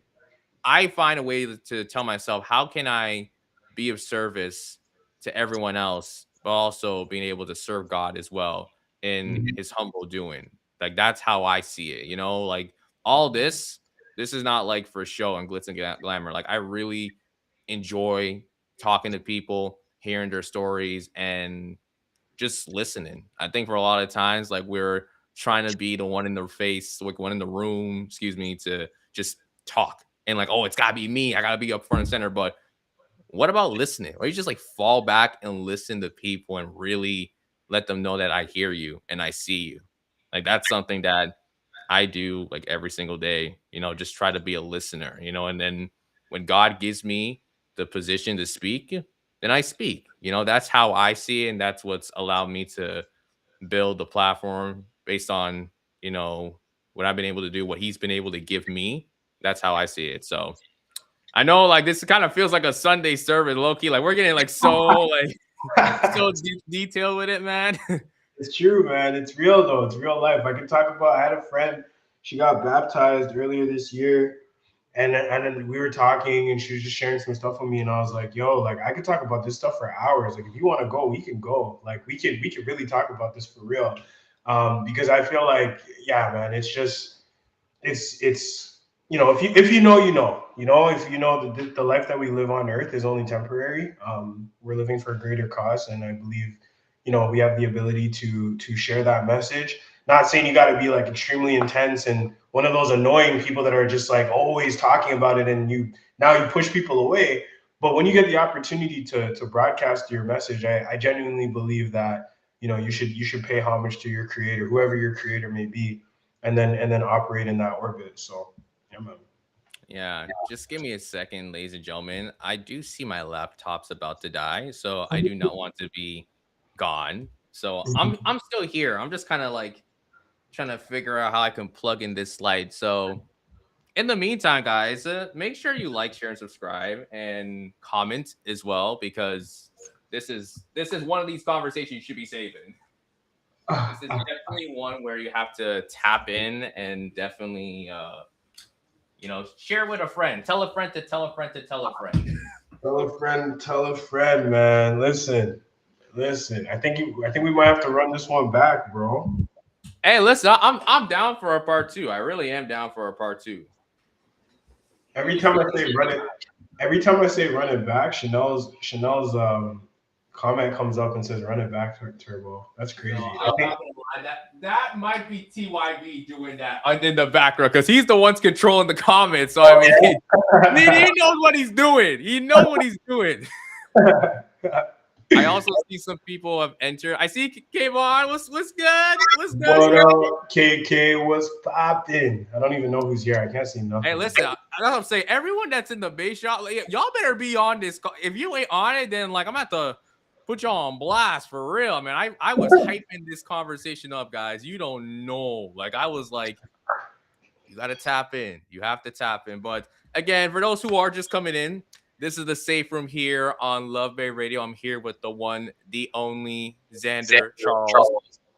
I find a way to tell myself, how can I be of service to everyone else, but also being able to serve God as well in Mhm. his humble doing. Like that's how I see it. Like all this is not like for show and glitz and glamour. Like I really enjoy talking to people, hearing their stories, and just listening. I think for a lot of times, like we're trying to be the one in the face, like one in the room, excuse me, to just talk and like, oh, it's gotta be me. I gotta be up front and center. But what about listening? Or you just like fall back and listen to people and really let them know that I hear you and I see you. Like that's something that I do like every single day, just try to be a listener. And then when God gives me the position to speak, then I speak. That's how I see it. And that's what's allowed me to build the platform based on, you know, what I've been able to do, what he's been able to give me. That's how I see it. So I know like this kind of feels like a Sunday service, low key. Like we're getting like so like so detailed with it, man. It's true, man. It's real though. It's real life. I can talk about. I had a friend. She got baptized earlier this year, and then we were talking, and she was just sharing some stuff with me, and I was like, "Yo, like I could talk about this stuff for hours. Like if you want to go, we can go. Like we can really talk about this for real." Because I feel like, yeah, man, it's just it's if you know, if you know the life that we live on earth is only temporary. We're living for a greater cause, and I believe we have the ability to share that message. Not saying you got to be like extremely intense and one of those annoying people that are just like always talking about it, and you push people away. But when you get the opportunity to broadcast your message, I genuinely believe that you should pay homage to your creator, whoever your creator may be, and then operate in that orbit. So yeah, man. Yeah, just give me a second, ladies and gentlemen. I do see my laptop's about to die, so I do not want to be gone. So I'm still here. I'm just kind of like trying to figure out how I can plug in this slide. So in the meantime, guys, make sure you like, share, and subscribe, and comment as well because this is one of these conversations you should be saving. This is definitely one where you have to tap in and definitely share with a friend. Tell a friend to tell a friend to tell a friend. Tell a friend, man. Listen. I think we might have to run this one back, bro. Hey, listen, I'm down for a part two. I really am down for a part two. Let Every me time see. I say run it, every time I say run it back, Chanel's comment comes up and says run it back, Turbo. That's No, crazy. I I'm think not gonna lie. That might be TYB doing that in the background because he's the one's controlling the comments. So I mean, he knows what he's doing. He knows what he's doing. I also see some people have entered. I see Kayvon. What's good? What's good? what up, KK? What's popping? I don't even know who's here. I can't see Hey, nothing. listen, that's what I'm saying. Everyone that's in the base shop, like, y'all better be on this. If you ain't on it, then like I'm at to put y'all on blast for real. I mean, I was hyping this conversation up, guys. You don't know. Like I was like, you got to tap in. You have to tap in. But again, for those who are just coming in, this is the safe room here on Love Bay Radio. I'm here with the one, the only Xander Charles,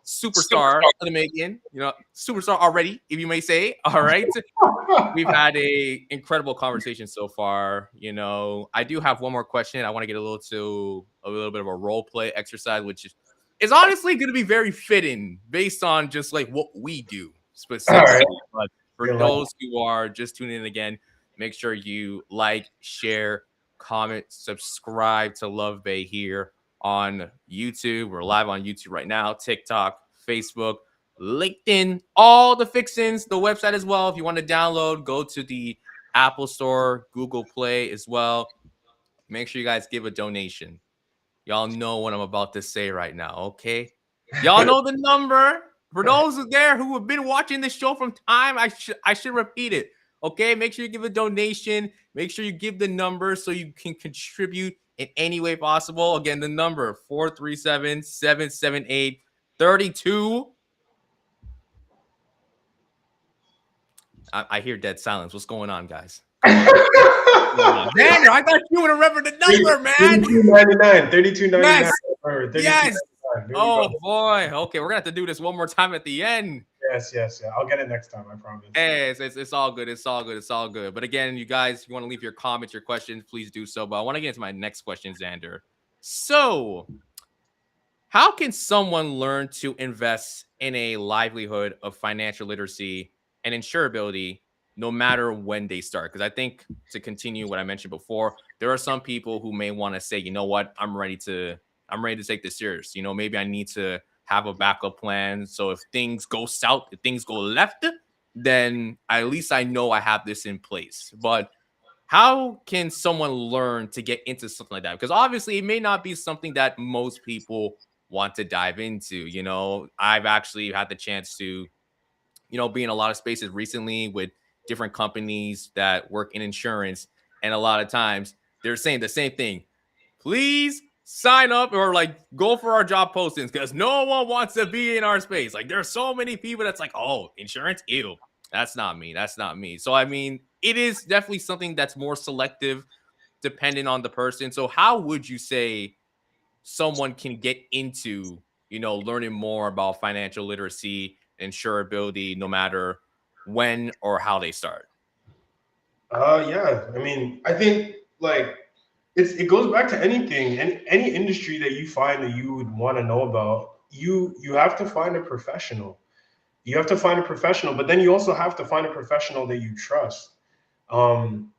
superstar of the making. Superstar already, if you may say. All right. We've had a incredible conversation so far. I do have one more question. I want to get a little bit of a role play exercise, which is honestly going to be very fitting based on just like what we do All right, specifically. But for good luck. those who are just tuning in again, make sure you like, share, comment, subscribe to Love Bay here on YouTube. We're live on YouTube right now, TikTok, Facebook, LinkedIn, all the fixins, the website as well. If you want to download, go to the Apple Store, Google Play as well. Make sure you guys give a donation. Y'all know what I'm about to say right now, okay? Y'all know the number. For those there who have been watching this show from time, I should repeat it. Okay, make sure you give a donation. Make sure you give the number so you can contribute in any way possible. Again, the number 437-778-32. I hear dead silence. What's going on, guys? Come on. What's going on? Xander, I thought you would remember the number, man. 32.99, 32.99. Yes. Yes. 32.99. There you go. Oh boy. Okay, we're gonna have to do this one more time at the end. Yes, yes, yeah. I'll get it next time. I promise. Hey, it's all good. It's all good. It's all good. But again, you guys, if you want to leave your comments, your questions, please do so. But I want to get into my next question, Xander. So, how can someone learn to invest in a livelihood of financial literacy and insurability no matter when they start? Because I think, to continue what I mentioned before, there are some people who may want to say, you know what, I'm ready to take this serious. Maybe I need to have a backup plan. So if things go south, if things go left, then at least I know I have this in place. But how can someone learn to get into something like that? Because obviously it may not be something that most people want to dive into. I've actually had the chance to, be in a lot of spaces recently with different companies that work in insurance. And a lot of times they're saying the same thing. Please sign up or like go for our job postings because no one wants to be in our space. Like there's so many people that's like, oh, insurance, ew. That's not me. That's not me. So I mean, it is definitely something that's more selective depending on the person. So how would you say someone can get into, learning more about financial literacy, insurability, no matter when or how they start? Yeah. I mean, I think like it goes back to anything and any industry that you find that you would want to know about. You have to find a professional. You have to find a professional, but then you also have to find a professional that you trust. Um,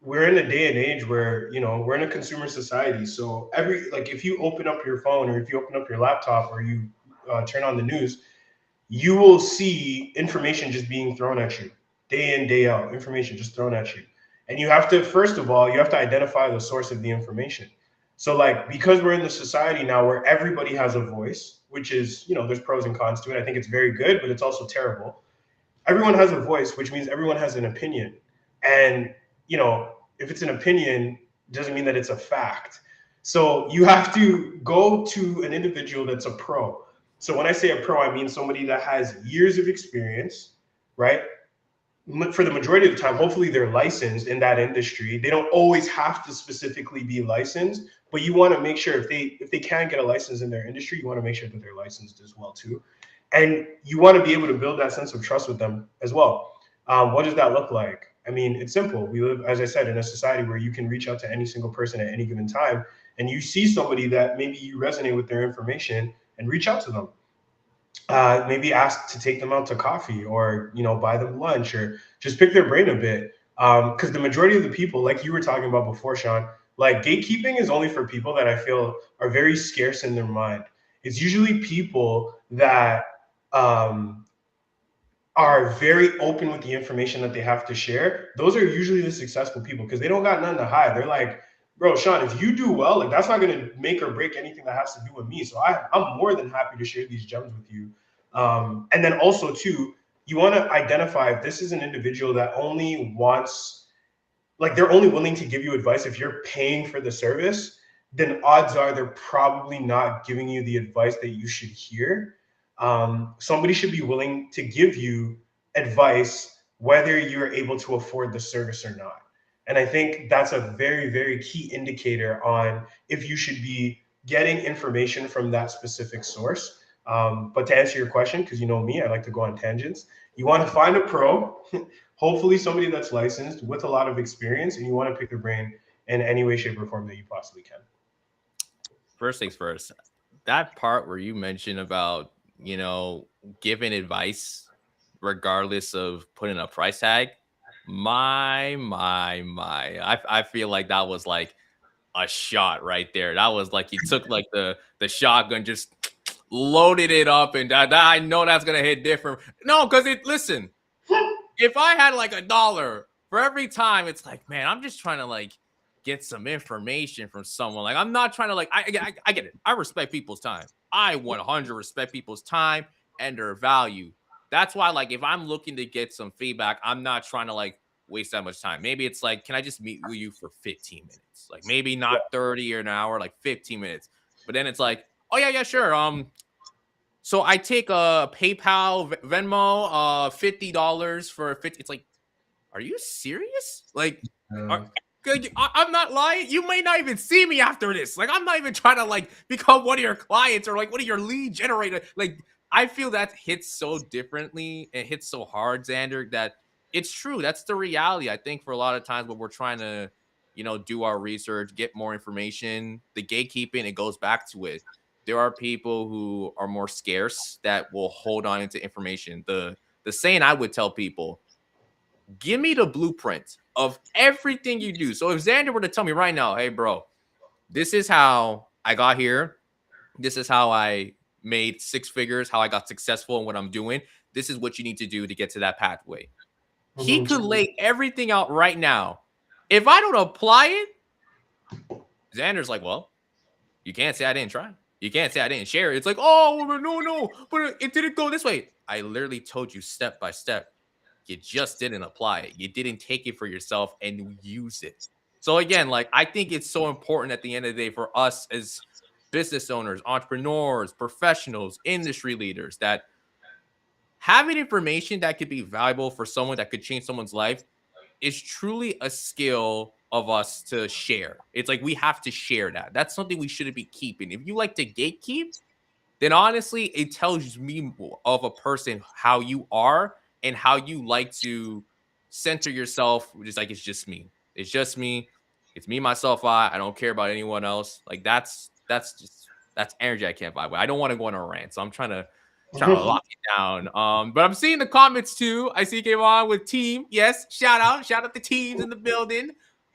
we're in a day and age where we're in a consumer society. So if you open up your phone or if you open up your laptop or you turn on the news, you will see information just being thrown at you day in day out, information just thrown at you, and you have to, first of all, you have to identify the source of the information. So like, because we're in the society now where everybody has a voice, which is, there's pros and cons to it. I think it's very good, but it's also terrible. Everyone has a voice, which means everyone has an opinion. And, if it's an opinion, doesn't mean that it's a fact. So you have to go to an individual that's a pro. So when I say a pro, I mean somebody that has years of experience, right? For the majority of the time, hopefully they're licensed in that industry. They don't always have to specifically be licensed, but you want to make sure if they can get a license in their industry, you want to make sure that they're licensed as well too. And you want to be able to build that sense of trust with them as well. What does that look like? I mean, it's simple. We live, as I said, in a society where you can reach out to any single person at any given time, and you see somebody that maybe you resonate with their information and reach out to them. Maybe ask to take them out to coffee or buy them lunch or just pick their brain a bit. Because the majority of the people, like you were talking about before, Sean, like gatekeeping is only for people that I feel are very scarce in their mind. It's usually people that um, are very open with the information that they have to share. Those are usually the successful people because they don't got nothing to hide. They're like, bro, Sean, if you do well, like that's not gonna make or break anything that has to do with me. So I'm more than happy to share these gems with you. And then also too, you want to identify if this is an individual that only wants, like they're only willing to give you advice if you're paying for the service, then odds are they're probably not giving you the advice that you should hear. Somebody should be willing to give you advice whether you're able to afford the service or not. And I think that's a very, very key indicator on if you should be getting information from that specific source. But to answer your question, because you know me, I like to go on tangents. You want to find a pro, hopefully somebody that's licensed with a lot of experience, and you want to pick their brain in any way, shape, or form that you possibly can. First things first, that part where you mentioned about, giving advice regardless of putting a price tag, my. I feel like that was like a shot right there. That was like he took like the shotgun, just loaded it up, and I know that's gonna hit different. No, because listen, if I had like $1 for every time, it's like, man, I'm just trying to like get some information from someone. Like, I'm not trying to like I get it. I respect people's time. I 100 respect people's time and their value. That's why, like, if I'm looking to get some feedback, I'm not trying to like waste that much time. Maybe it's like, can I just meet with you for 15 minutes? Like maybe Yeah. not 30 or an hour, like 15 minutes. But then it's like, oh yeah, yeah, sure. So I take a PayPal, Venmo, $50 for 50. It's like, are you serious? Like, are, Uh, I'm not lying. You may not even see me after this. Like, I'm not even trying to like become one of your clients or like one of your lead generator. Like, I feel that hits so differently. It hits so hard, Xander, that it's true. That's the reality. I think for a lot of times when we're trying to, do our research, get more information, the gatekeeping, it goes back to it. There are people who are more scarce that will hold on into information. The saying I would tell people, give me the blueprint of everything you do. So if Xander were to tell me right now, hey, bro, this is how I got here. This is how I made six figures, how I got successful in what I'm doing. This is what you need to do to get to that pathway. He mhm. could lay everything out right now. If I don't apply it, Xander's like, well, you can't say I didn't try. You can't say I didn't share it. It's like, oh, no, no, but it didn't go this way. I literally told you step by step. You just didn't apply it. You didn't take it for yourself and use it. So again, like I think it's so important at the end of the day for us as business owners, entrepreneurs, professionals, industry leaders that having information that could be valuable for someone that could change someone's life is truly a skill of us to share. It's like we have to share that. That's something we shouldn't be keeping. If you like to gatekeep, then honestly, it tells me of a person how you are and how you like to center yourself. Just like it's just me. It's just me. It's me, myself, I. I don't care about anyone else. Like that's energy I can't vibe with. I don't want to go on a rant, so I'm trying to lock it down. But I'm seeing the comments too. I see you came on with team. Yes, shout out the teams in the building.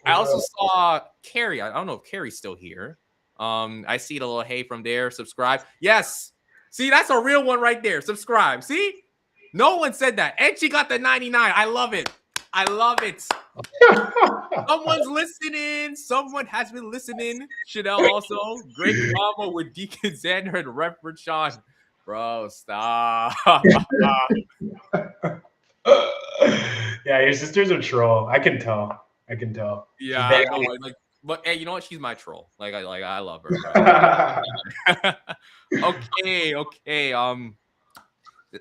I What's also up? saw Carrie. I don't know if Carrie's still here. I see the little hey from there. Subscribe. Yes. See, that's a real one right there. Subscribe. See? No one said that. And she got the 99. I love it. I love it. Someone's listening. Someone has been listening. Chanel also. Great combo with Deacon Xander and Reverend Sean. Bro, stop. Yeah, your sister's a troll. I can tell. I can tell. She's Yeah, big no, on like, but hey, you know what? She's my troll. I love her, bro. it. Okay, okay.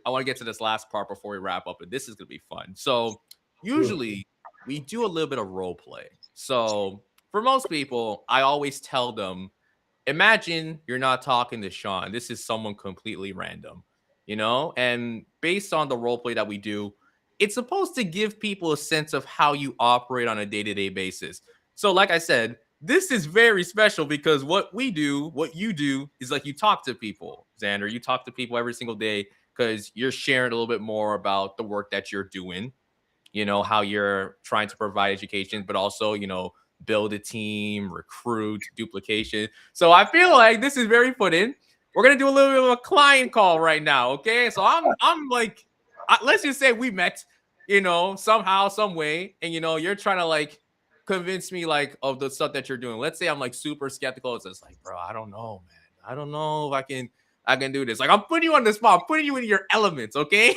I want to get to this last part before we wrap up, and this is gonna be fun. So usually we do a little bit of role play. So for most people, I always tell them, imagine you're not talking to Sean. This is someone completely random, And based on the role play that we do, it's supposed to give people a sense of how you operate on a day-to-day basis. So, like I said, this is very special because what we do, what you do, is like you talk to people, Xander. You talk to people every single day because you're sharing a little bit more about the work that you're doing, how you're trying to provide education, but also, build a team, recruit, duplication. So I feel like this is very fitting. We're gonna do a little bit of a client call right now, okay? So I'm like, let's just say we met, somehow, some way, and you're trying to like convince me like of the stuff that you're doing. Let's say I'm like super skeptical. It's just like, bro, I don't know, man. I don't know if I can do this. Like I'm putting you on the spot. I'm putting you in your elements, okay?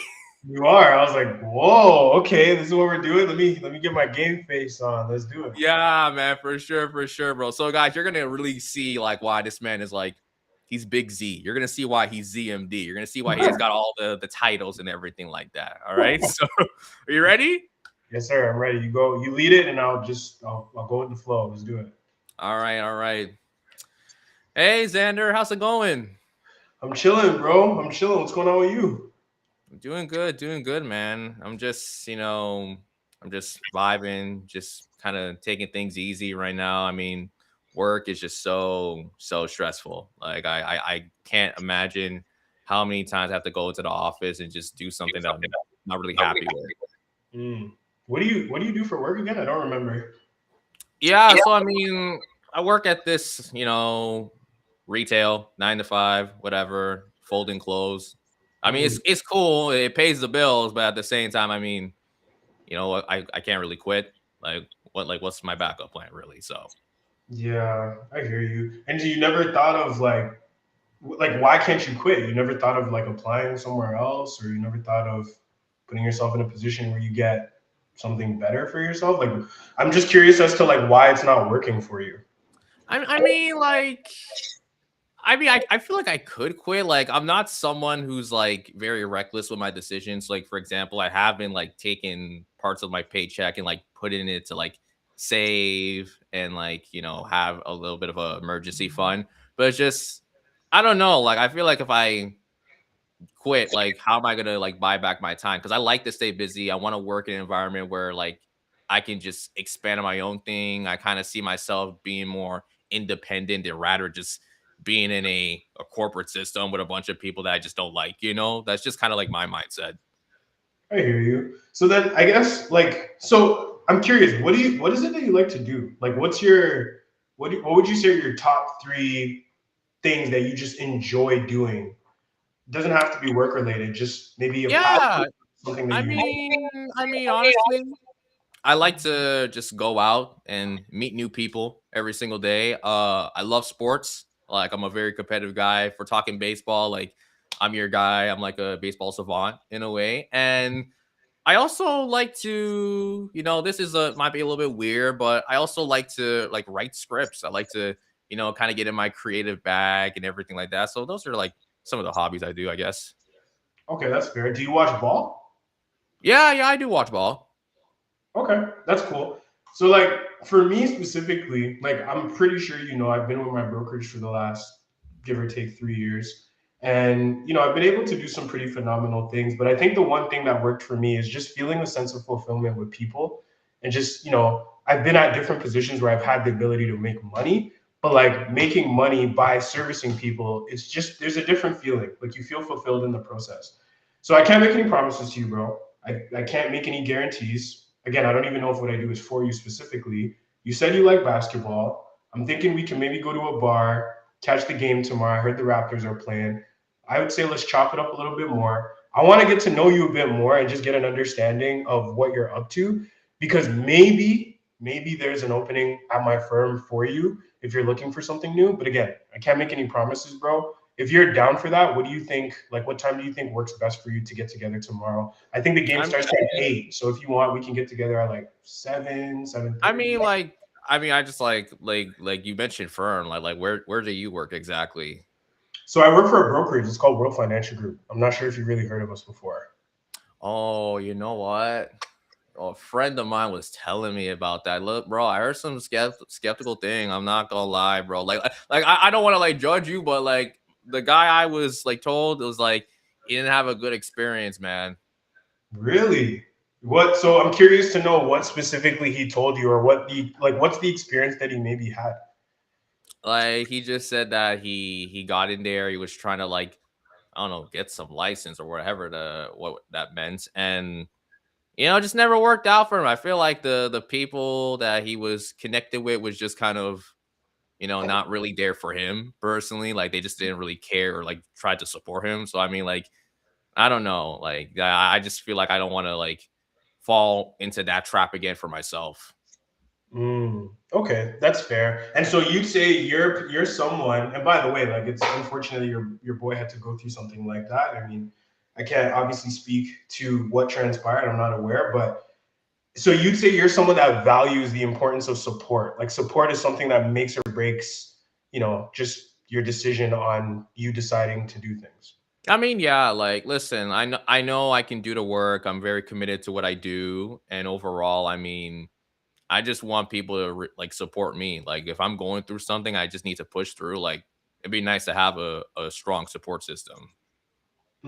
You are. I was like, whoa, okay, this is what we're doing. Let me get my game face on. Let's do it. Yeah, man, for sure, bro. So, guys, you're gonna really see like why this man is like he's Big Z. You're gonna see why he's ZMD. You're gonna see why he has got all the titles and everything like that. All right. So, are you ready? Yes, sir. I'm ready. You go. You lead it, and I'll go with the flow. Let's do it. All right, all right. Hey, Xander, how's it going? I'm chilling, bro. I'm chilling. What's going on with you? I'm doing good, man. I'm just vibing, just kind of taking things easy right now. I mean, work is just so stressful. Like I can't imagine how many times I have to go into the office and just do something that I'm not really happy with. Mm. What do you do for work again? I don't remember. Yeah, so I mean, I work at this, retail, 9 to 5, whatever, folding clothes. I mean, Mm. it's cool. It pays the bills, but at the same time, I mean, I can't really quit. Like, what's my backup plan really? So Yeah, I hear you. And you never thought of like why can't you quit? You never thought of like applying somewhere else, or you never thought of putting yourself in a position where you get something better for yourself? Like I'm just curious as to like why it's not working for you. I mean, like, I feel like I could quit. Like, I'm not someone who's like very reckless with my decisions. Like, for example, I have been like taking parts of my paycheck and like putting it to like save and like, have a little bit of a emergency fund. But it's just, I don't know. Like, I feel like if I quit, like, how am I gonna like buy back my time? Because I like to stay busy. I want to work in an environment where like I can just expand on my own thing. I kind of see myself being more independent and rather just being in a corporate system with a bunch of people that I just don't like, That's just kind of like my mindset. I hear you. So then I guess like so I'm curious, what is it that you like to do? Like what's your what would you say are your top three things that you just enjoy doing? Doesn't have to be work related, just maybe a passion, Yeah. something that I you mean, honestly, I like to just go out and meet new people every single day. I love sports. Like I'm a very competitive guy. If we're talking baseball, like I'm your guy. I'm like a baseball savant in a way. And I also like to, this is a might be a little bit weird, but I also like to like write scripts. I like to, kind of get in my creative bag and everything like that. So those are like some of the hobbies I do, I guess. Okay, that's fair. Do you watch ball? Yeah, yeah, I do watch ball. Okay, that's cool. So like for me specifically, like I'm pretty sure you know I've been with my brokerage for the last give or take 3 years. And you know, I've been able to do some pretty phenomenal things. But I think the one thing that worked for me is just feeling a sense of fulfillment with people. And just, you know, I've been at different positions where I've had the ability to make money, but like making money by servicing people, it's just there's a different feeling. Like you feel fulfilled in the process. So I can't make any promises to you, bro. I can't make any guarantees. Again, I don't even know if what I do is for you specifically. You said you like basketball. I'm thinking we can maybe go to a bar, catch the game tomorrow. I heard the Raptors are playing. I would say let's chop it up a little bit more. I want to get to know you a bit more and just get an understanding of what you're up to because maybe there's an opening at my firm for you if you're looking for something new. But again, I can't make any promises, bro. If you're down for that, what do you think? Like, what time do you think works best for you to get together tomorrow? I think the game I starts at 8, so if you want, we can get together at like 7, I 7:30. mean, I just like you mentioned firm, like where do you work exactly? So I work for a brokerage. It's called World Financial Group. I'm not sure if you really heard of us before. Oh, you know what? A friend of mine was telling me about that. Look, bro, I heard some skeptical thing. I'm not gonna lie, bro. Like I don't want to like judge you, but like the guy I was like told was like he didn't have a good experience, man. Really? What? So I'm curious to know what specifically he told you, or what the like. What's the experience that he maybe had? Like he just said that he got in there. He was trying to like I don't know get some license or whatever what that meant, and just never worked out for him. I feel like the people that he was connected with was just kind of, not really there for him personally. Like they just didn't really care or like try to support him. So I mean, like, I don't know. Like I just feel like I don't want to like fall into that trap again for myself. Okay, that's fair. And so you'd say you're someone. And by the way, like it's unfortunately your boy had to go through something like that. I mean, I can't obviously speak to what transpired. I'm not aware, but so you'd say you're someone that values the importance of support. Like support is something that makes or breaks, you know, just your decision on you deciding to do things. I mean, yeah, like listen, I know I can do the work. I'm very committed to what I do. And overall, I mean, I just want people to like support me. Like if I'm going through something, I just need to push through. Like it'd be nice to have a strong support system.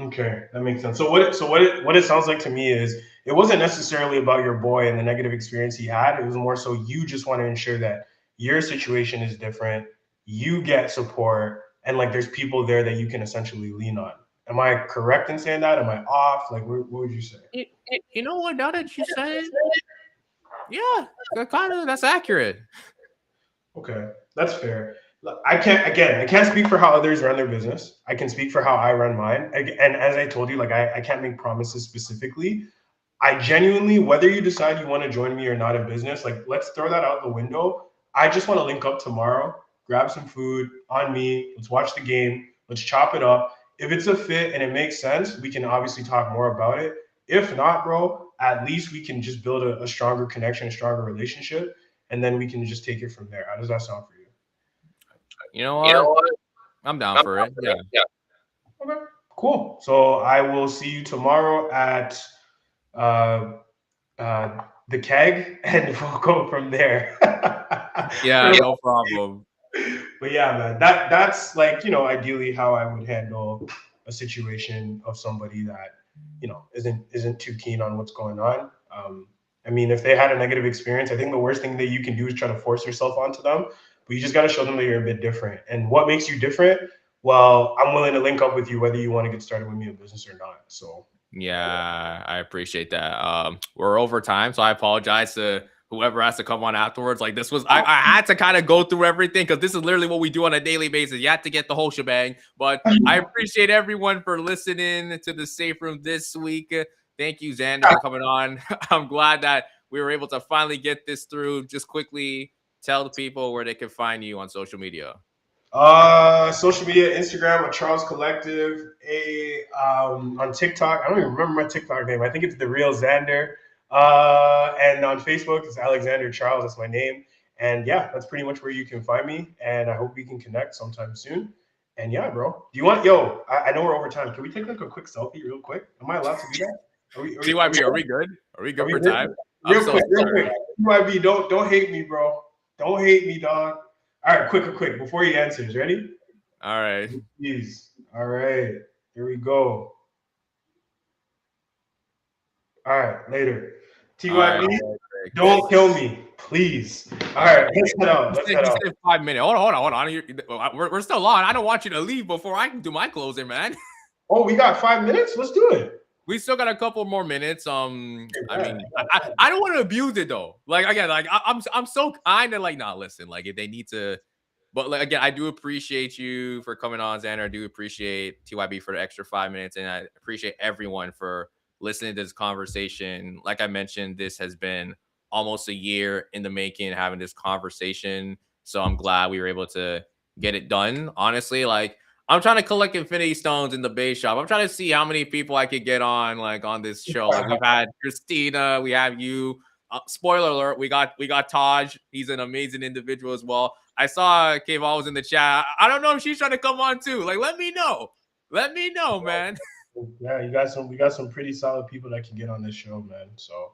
Okay, that makes sense. So what it sounds like to me is it wasn't necessarily about your boy and the negative experience he had. It was more so you just want to ensure that your situation is different, you get support, and like there's people there that you can essentially lean on. Am I correct in saying that? Am I off? Like what would you say? You, you know what? Now that you said it, yeah, kind of that's accurate. Okay, that's fair. Look, I can't speak for how others run their business. I can speak for how I run mine. And as I told you, like I can't make promises specifically. I genuinely, whether you decide you want to join me or not in business, like let's throw that out the window. I just want to link up tomorrow, grab some food on me. Let's watch the game. Let's chop it up. If it's a fit and it makes sense, we can obviously talk more about it. If not, bro, at least we can just build a stronger connection, a stronger relationship, and then we can just take it from there. How does that sound for you? You know You know what? what? I'm down I'm for down it. for Yeah. it. Yeah. Okay. Cool. So I will see you tomorrow at uh, the keg, and we'll go from there. Yeah, no problem. But yeah, man, that's like ideally how I would handle a situation of somebody that isn't too keen on what's going on. I mean, if they had a negative experience, I think the worst thing that you can do is try to force yourself onto them. But you just got to show them that you're a bit different. And what makes you different? Well, I'm willing to link up with you whether you want to get started with me in business or not. So Yeah, I appreciate that. We're over time, so I apologize to whoever has to come on afterwards. Like this was, I had to kind of go through everything because this is literally what we do on a daily basis. You have to get the whole shebang. But I appreciate everyone for listening to the safe room this week. Thank you, Xander, for coming on. I'm glad that we were able to finally get this through. Just quickly tell the people where they can find you on social media. social media, Instagram at Charles Collective, on TikTok. I don't even remember my TikTok name. I think it's the real Xander. And on Facebook, it's Alexander Charles. That's my name. And yeah, that's pretty much where you can find me. And I hope we can connect sometime soon. And yeah, bro. Do you want? Yo, I know we're over time. Can we take like a quick selfie, real quick? Am I allowed to do that? Are we? Are we? Are we, TYB, are we good? Are we are good we for good? time? I'm Real so quick, real quick. sorry. UIB, don't hate me, bro. Don't hate me, dog. All right, quick, before he answers. Ready? All right. Jeez. All right. Here we go. All right. Later. All right. TYB, Perfect. don't kill me, please. All All right. right. Let's head out. You Let's said head you out. said 5 minutes. Hold on. We're still on. I don't want you to leave before I can do my closing, man. Oh, we got 5 minutes. Let's do it. We still got a couple more minutes. I Yeah. mean, I don't want to abuse it though. Like again, like I'm so kind of like, nah, listen, like if they need to, but like again, I do appreciate you for coming on, Xander. I do appreciate TYB for the extra 5 minutes, and I appreciate everyone for listening to this conversation. Like I mentioned, this has been almost a year in the making, having this conversation. So I'm glad we were able to get it done. Honestly, like I'm trying to collect Infinity Stones in the base shop. I'm trying to see how many people I could get on like on this show. Like we've had Christina, we have you. Spoiler alert, we got Taj. He's an amazing individual as well. I saw Kaval was in the chat. I don't know if she's trying to come on too. Like, let me know. Let me know, man. Yeah, you got some. We got some pretty solid people that can get on this show, man. So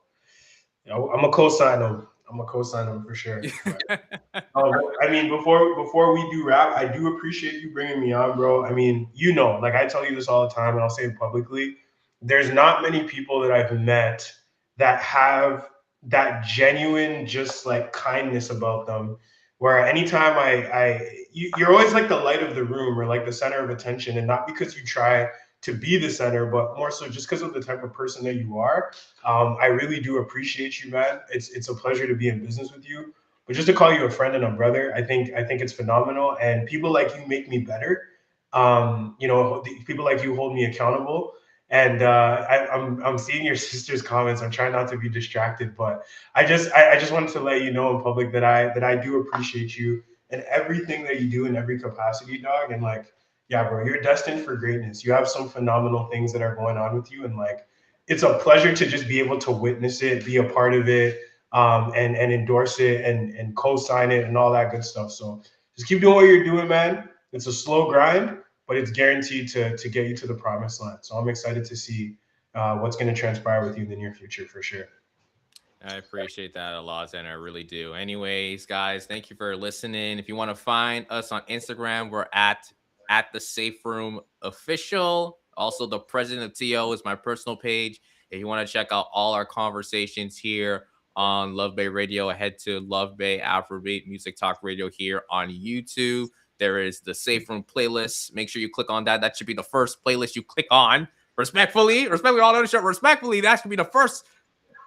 yeah, I'm a co-sign them. I'm a co-sign them for sure. I mean, before we do wrap, I do appreciate you bringing me on, bro. I mean, like I tell you this all the time, and I'll say it publicly. There's not many people that I've met that have that genuine, just like kindness about them. Where anytime you're always like the light of the room or like the center of attention, and not because you try to be the center, but more so just because of the type of person that you are. I really do appreciate you, man. It's a pleasure to be in business with you. But just to call you a friend and a brother, I think it's phenomenal. And people like you make me better. People like you hold me accountable. And I'm seeing your sister's comments. I'm trying not to be distracted, but I just wanted to let you know in public that I do appreciate you and everything that you do in every capacity, dog. And like, yeah, bro, you're destined for greatness. You have some phenomenal things that are going on with you, and like, it's a pleasure to just be able to witness it, be a part of it, and endorse it and co-sign it and all that good stuff. So just keep doing what you're doing, man. It's a slow grind, but it's guaranteed to get you to the promised land. So I'm excited to see what's going to transpire with you in the near future for sure. I appreciate that a lot, and I really do. Anyways, guys, thank you for listening. If you want to find us on Instagram, we're at the Safe Room Official. Also, the President of TO is my personal page. If you want to check out all our conversations here on Love Bay Radio, head to Love Bay Afrobeat Music Talk Radio here on YouTube. There is the Safe Room playlist. Make sure you click on that. That should be the first playlist you click on. Respectfully, all on the show. Respectfully, that should be the first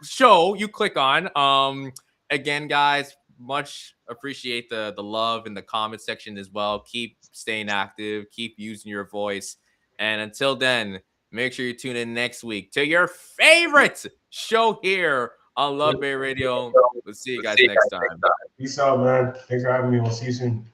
show you click on. Again, guys, much appreciate the love in the comment section as well. Keep staying active, keep using your voice, and until then, Make sure you tune in next week to your favorite show here on Love Bay Radio. We'll see you guys next time. Peace out, man. Thanks for having me. We'll see you soon.